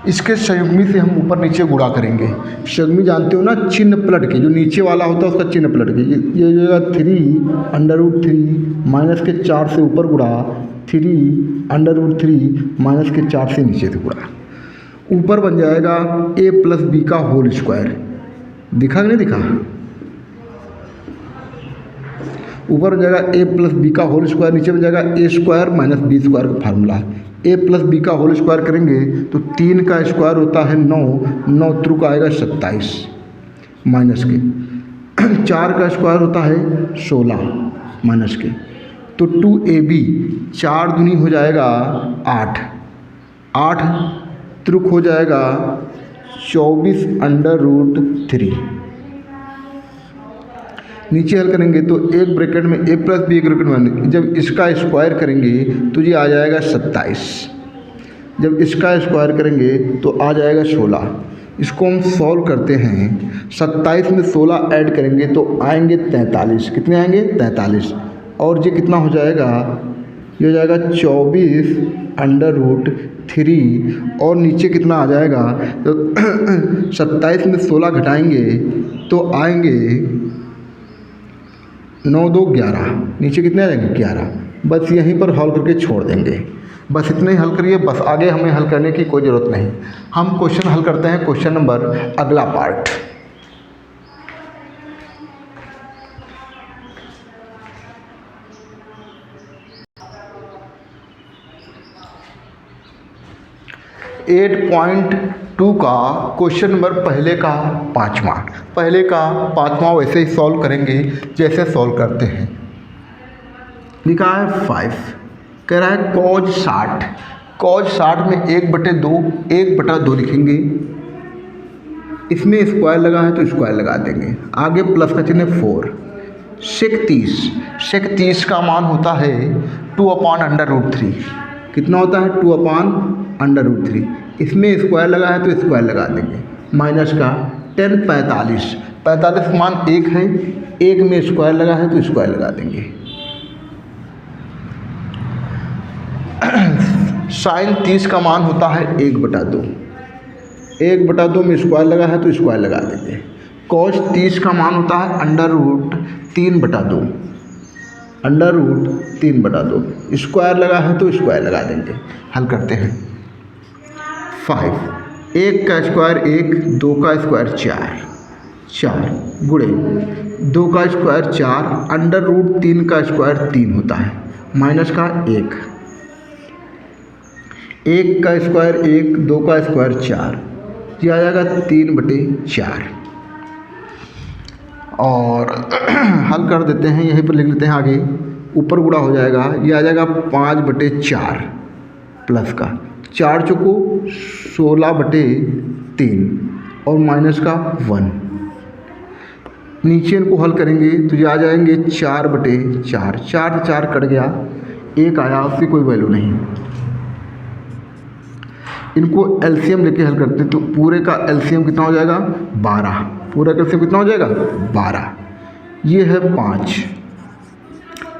इसके संयुग्मी से हम ऊपर नीचे गुणा करेंगे। संयुग्मी जानते हो ना, चिन्ह पलट के, जो नीचे वाला होता है उसका चिन्ह पलट के। ये हो जाएगा 3√3 माइनस के 4 से ऊपर गुणा 3√3 माइनस के 4 से नीचे से गुणा। ऊपर बन जाएगा a प्लस बी का होल स्क्वायर। दिखा कि नहीं दिखा? ऊपर बन जाएगा a प्लस बी का होल स्क्वायर, नीचे बन जाएगा a square minus b square का फार्मूला। a प्लस बी का होल स्क्वायर करेंगे तो 3 का स्क्वायर होता है 9, 9 त्रुक आएगा 27 माइनस के 4 का स्क्वायर होता है 16 माइनस के, तो 2ab 4 दूनी हो जाएगा 8, 8 त्रुक हो जाएगा 24/√3। नीचे हल करेंगे तो एक ब्रैकेट में a प्लस बी, एक ब्रैकेट में, जब इसका स्क्वायर करेंगे तो ये आ जाएगा 27, जब इसका स्क्वायर करेंगे तो आ जाएगा 16। इसको हम सॉल्व करते हैं, 27 में 16 ऐड करेंगे तो आएंगे 43। कितने आएंगे? 43। और ये कितना हो जाएगा? ये हो जाएगा 24/√3। और नीचे कितना आ जाएगा? तो 27 में 16 घटाएंगे तो आएंगे 9 2 11। नीचे कितने आ जाएंगे? 11। बस यहीं पर हल करके छोड़ देंगे। बस इतने ही हल करिए, बस आगे हमें हल करने की कोई ज़रूरत नहीं। हम क्वेश्चन हल करते हैं, क्वेश्चन नंबर अगला पार्ट। एट पॉइंट 2 का क्वेश्चन नंबर पहले का पाँचवा वैसे ही सॉल्व करेंगे जैसे सॉल्व करते हैं। लिखा है 5, कह रहा है cos 60 में 1/2 लिखेंगे। इसमें स्क्वायर लगा है तो स्क्वायर लगा देंगे, आगे प्लस का चिन्ह 4। sec 30 का मान होता है 2/√3। कितना होता है? 2/√3। इसमें स्क्वायर लगा है तो स्क्वायर लगा देंगे, माइनस का tan 45 मान 1 है, 1 में स्क्वायर लगा है तो स्क्वायर लगा देंगे। sin 30 का मान होता है 1/2, 1/2 में स्क्वायर लगा है तो स्क्वायर लगा देंगे। cos 30 का मान होता है √3/2, √3/2, स्क्वायर लगा है तो स्क्वायर लगा देंगे। हल करते हैं। 5, 1 का स्क्वायर 1, 2 का स्क्वायर 4 गुणे 2 का स्क्वायर 4, √3 का स्क्वायर 3 होता है, माइनस का 1 का स्क्वायर 1, 2 का स्क्वायर 4, ये आ जाएगा 3/4। और हल कर देते हैं, यहीं पर लिख लेते हैं आगे, ऊपर गुणा हो जाएगा, ये आ जाएगा 5/4 प्लस का 4 चौको 16/3 और माइनस का 1। नीचे इनको हल करेंगे तो ये आ जाएंगे 4/4, 4 से 4 कट गया, 1 आया, उसकी कोई वैल्यू नहीं। इनको एलसीएम लेके हल करते हैं तो पूरे का एलसीएम कितना हो जाएगा? 12। पूरा का एलसीएम कितना हो जाएगा? 12। ये है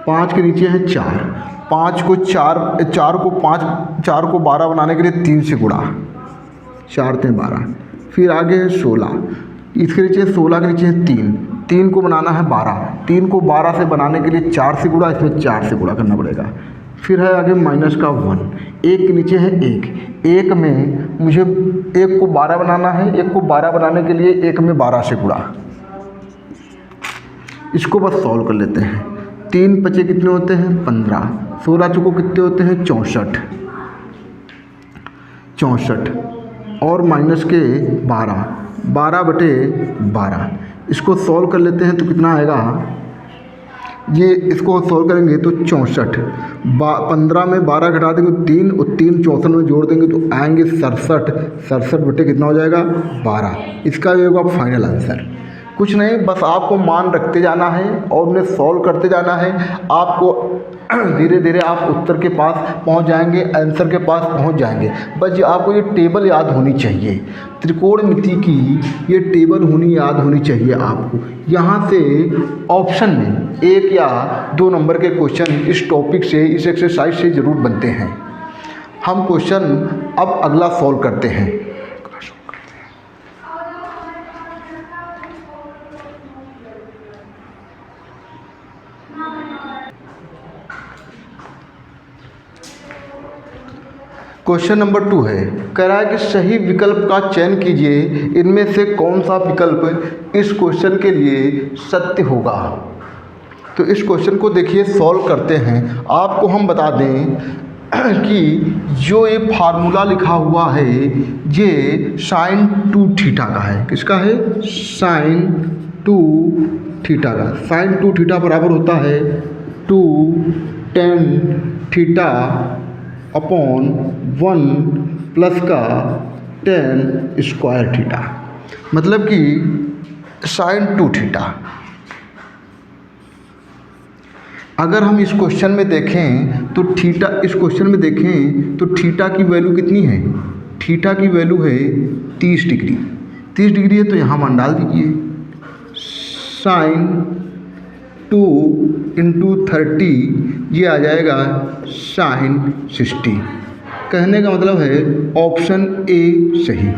5 के नीचे है 4, 4 को 12 बनाने के लिए 3 से गुणा, 4 3 12। फिर आगे है 16, इसके नीचे 16 के नीचे है 3 को बनाना है 12, 3 को 12 से बनाने के लिए 4 से गुणा, इसमें 4 से गुणा करना पड़ेगा। फिर है आगे माइनस का 1, 1 के नीचे है 1 में मुझे 1 को 12 बनाना है, 1 को 12 बनाने के लिए 1 में 12 से गुणा। इसको बस सॉल्व कर लेते हैं। 3 बचे कितने होते हैं? 15, 16 चौको कितने होते हैं? 64 और माइनस के 12 इसको सॉल्व कर लेते हैं तो कितना आएगा? ये इसको सॉल्व करेंगे तो 64, 15 में 12 घटा देंगे 3 और 3 64 में जोड़ देंगे तो आएंगे 67 बटे कितना हो जाएगा? 12। इसका ये होगा फाइनल आंसर। कुछ नहीं, बस आपको मान रखते जाना है और उन्हें सॉल्व करते जाना है। आपको धीरे धीरे आप उत्तर के पास पहुंच जाएंगे, आंसर के पास पहुंच जाएंगे। बस आपको ये टेबल याद होनी चाहिए, त्रिकोणमिति की ये टेबल याद होनी चाहिए आपको। यहाँ से ऑप्शन में 1 या 2 नंबर के क्वेश्चन इस टॉपिक से, इस एक्सरसाइज से ज़रूर बनते हैं। हम क्वेश्चन अब अगला सॉल्व करते हैं। क्वेश्चन नंबर 2 है, कह रहा है कि सही विकल्प का चयन कीजिए, इनमें से कौन सा विकल्प इस क्वेश्चन के लिए सत्य होगा। तो इस क्वेश्चन को देखिए, सॉल्व करते हैं। आपको हम बता दें कि जो ये फार्मूला लिखा हुआ है ये साइन 2 थीटा का है। किसका है? साइन 2 थीटा का। साइन 2 थीटा बराबर होता है 2 tan थीटा अपॉन 1 प्लस का tan स्क्वायर थीटा। मतलब कि साइन 2 थीटा। अगर हम इस क्वेश्चन में देखें तो थीटा, इस क्वेश्चन में देखें तो थीटा की वैल्यू कितनी है? थीटा की वैल्यू है 30 डिग्री। 30 डिग्री है तो यहाँ मान डाल दीजिए। साइन 2 इंटू 30 ये आ जाएगा साइन 60। कहने का मतलब है ऑप्शन ए सही।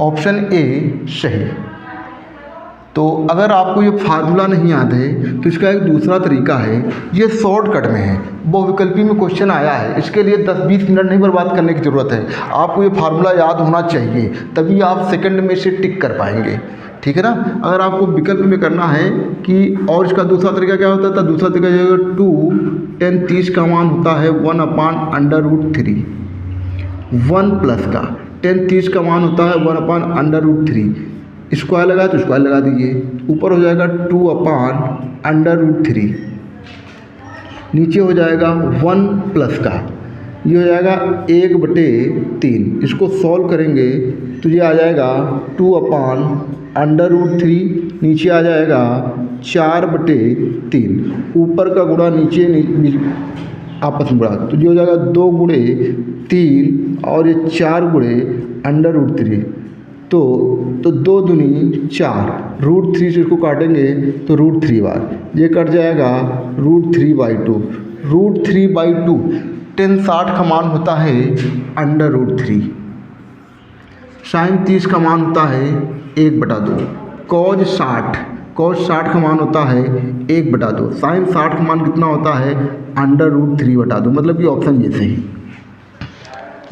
ऑप्शन ए सही। तो अगर आपको ये फार्मूला नहीं याद है तो इसका एक दूसरा तरीका है, ये शॉर्टकट में है, बहुविकल्पी में क्वेश्चन आया है, इसके लिए 10-20 मिनट नहीं बर्बाद करने की ज़रूरत है। आपको ये फार्मूला याद होना चाहिए, तभी आप सेकंड में से टिक कर पाएंगे। ठीक है ना? अगर आपको विकल्प में करना है कि, और इसका दूसरा तरीका क्या होता था? दूसरा तरीका जो 2 tan 30 का मान होता है 1/√3। 1 प्लस का tan 30 का मान होता है 1/√3। स्क्वायर लगाए तो स्क्वायर लगा दीजिए, ऊपर हो जाएगा 2/√3, नीचे हो जाएगा 1 प्लस का, ये हो जाएगा 1/3। इसको सॉल्व करेंगे तो ये आ जाएगा 2/√3, नीचे आ जाएगा 4/3, ऊपर का गुणा नीचे आपस में बढ़ा तो ये हो जाएगा 2 गुणे 3 और ये 4 गुणे √3। तो 2 दूनी 4, √3 से इसको काटेंगे तो √3 बार, ये कट जाएगा √3/2। √3/2 tan 60 का मान होता है √3। साइन 30 का मान होता है 1/2। cos 60 का मान होता है 1/2। साइन 60 का मान कितना होता है? √3/2। मतलब कि ऑप्शन ये सही।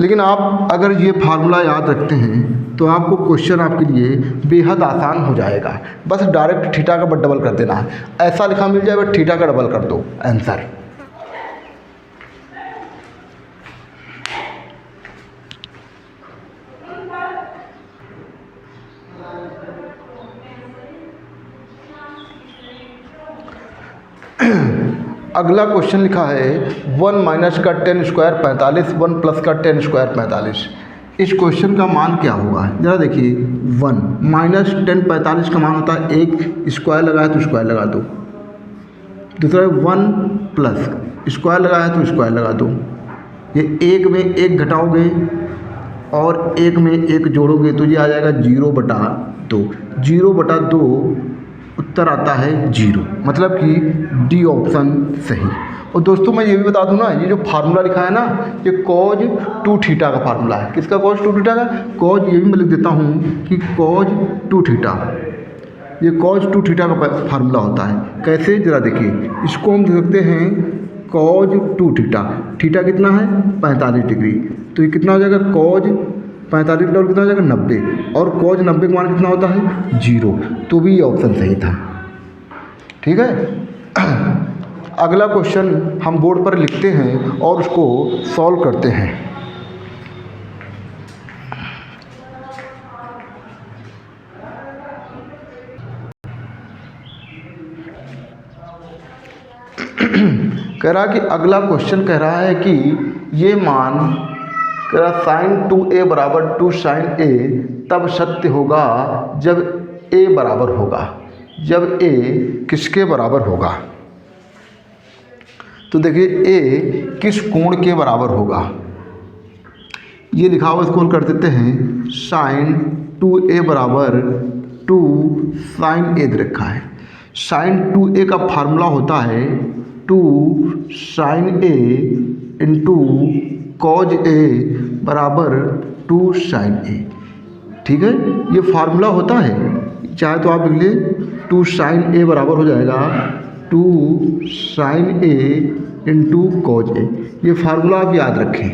लेकिन आप अगर ये फार्मूला याद रखते हैं तो आपको क्वेश्चन आपके लिए बेहद आसान हो जाएगा। बस डायरेक्ट थीटा का डबल कर देना है। ऐसा लिखा मिल जाए बस थीटा का डबल कर दो आंसर। अगला क्वेश्चन लिखा है 1 माइनस का tan स्क्वायर 45, 1 प्लस का tan स्क्वायर 45। इस क्वेश्चन का मान क्या होगा? ज़रा देखिए, 1 माइनस tan 45 का मान होता है 1, स्क्वायर लगाए तो स्क्वायर लगा दो। दूसरा 1 प्लस स्क्वायर लगाए तो स्क्वायर लगा दो। ये 1 में 1 घटाओगे और 1 में 1 जोड़ोगे तो ये आ जाएगा 0/2। 0/2 उत्तर आता है 0। मतलब कि डी ऑप्शन सही। और दोस्तों मैं ये भी बता दूं ना, ये जो फार्मूला लिखा है ना, ये cos 2 थीटा का फार्मूला है। किसका? cos 2 थीटा का। cos ये भी मैं लिख देता हूँ कि cos 2 थीटा, ये cos 2 थीटा का फार्मूला होता है। कैसे? ज़रा देखिए, इसको हम लिखते हैं cos 2 थीटा। थीटा कितना है? 45 डिग्री। तो ये कितना हो जाएगा? cos 45 डिग्री कितना हो जाएगा? 90। और cos 90 का मान कितना होता है? 0। तो भी ये ऑप्शन सही था। ठीक है। अगला क्वेश्चन हम बोर्ड पर लिखते हैं और उसको सॉल्व करते हैं। कह रहा कि अगला क्वेश्चन कह रहा है कि ये मान कह रहा साइन 2a बराबर 2 साइन a तब सत्य होगा जब a बराबर होगा। जब a किसके बराबर होगा? तो देखिए a किस कोण के बराबर होगा? ये लिखा हुआ, इसको कर देते हैं साइन 2a बराबर 2 साइन a दे रखा है। साइन 2a का फार्मूला होता है 2 sine a into cos a बराबर 2 साइन a। ठीक है, ये फार्मूला होता है। चाहे तो आप लिख लिए 2 साइन a बराबर हो जाएगा 2 sine a into cos a। ये फार्मूला आप याद रखें।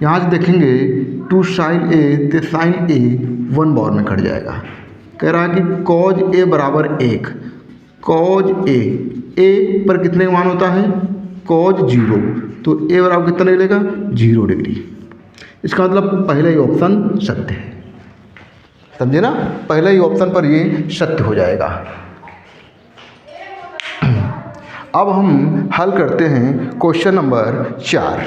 यहाँ से देखेंगे 2 साइन a तो साइन a 1 बार में कट जाएगा। कह रहा है कि कॉज a बराबर 1। कॉज a पर कितने का मान होता है? cos 0, तो ए बराबर कितना निकलेगा 0 डिग्री। इसका मतलब पहला ही ऑप्शन सत्य है, समझे ना, पहले ही ऑप्शन पर ये सत्य हो जाएगा। अब हम हल करते हैं क्वेश्चन नंबर 4।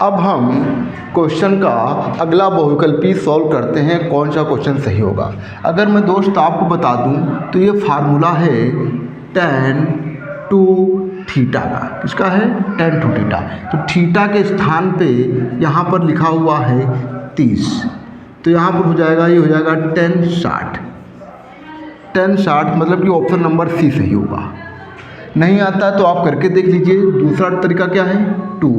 अब हम क्वेश्चन का अगला बहुविकल्पी सॉल्व करते हैं, कौन सा क्वेश्चन सही होगा। अगर मैं दोस्त आपको बता दूं तो ये फार्मूला है tan 2 थीटा का। किसका है? tan 2 theta. तो थीटा के स्थान पे यहाँ पर लिखा हुआ है 30, तो यहाँ पर हो जाएगा, ये हो जाएगा tan 60। tan 60 मतलब कि ऑप्शन नंबर सी सही होगा। नहीं आता तो आप करके देख लीजिए। दूसरा तरीका क्या है? 2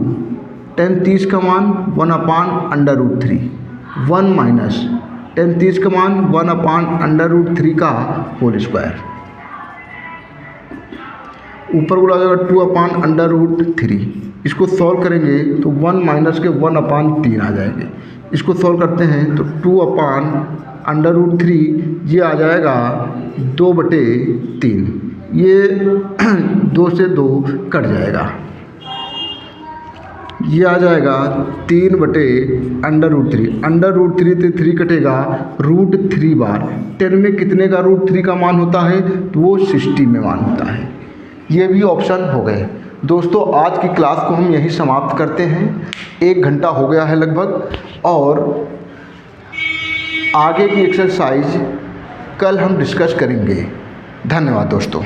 tan 30 का मान 1/√3, 1 माइनस tan 30 का मान 1/√3 का होल स्क्वायर, ऊपर बोला जाएगा 2/√3। इसको सॉल्व करेंगे तो 1 माइनस के 1/3 आ जाएंगे। इसको सॉल्व करते हैं तो 2/√3 ये आ जाएगा 2/3, ये 2 से 2 कट जाएगा, ये आ जाएगा 3/√3। √3 से 3 कटेगा, √3 बार 10 में कितने का √3 का मान होता है? तो वो 60 में मान होता है। ये भी ऑप्शन हो गए। दोस्तों आज की क्लास को हम यहीं समाप्त करते हैं, 1 घंटा हो गया है लगभग, और आगे की एक्सरसाइज कल हम डिस्कस करेंगे। धन्यवाद दोस्तों।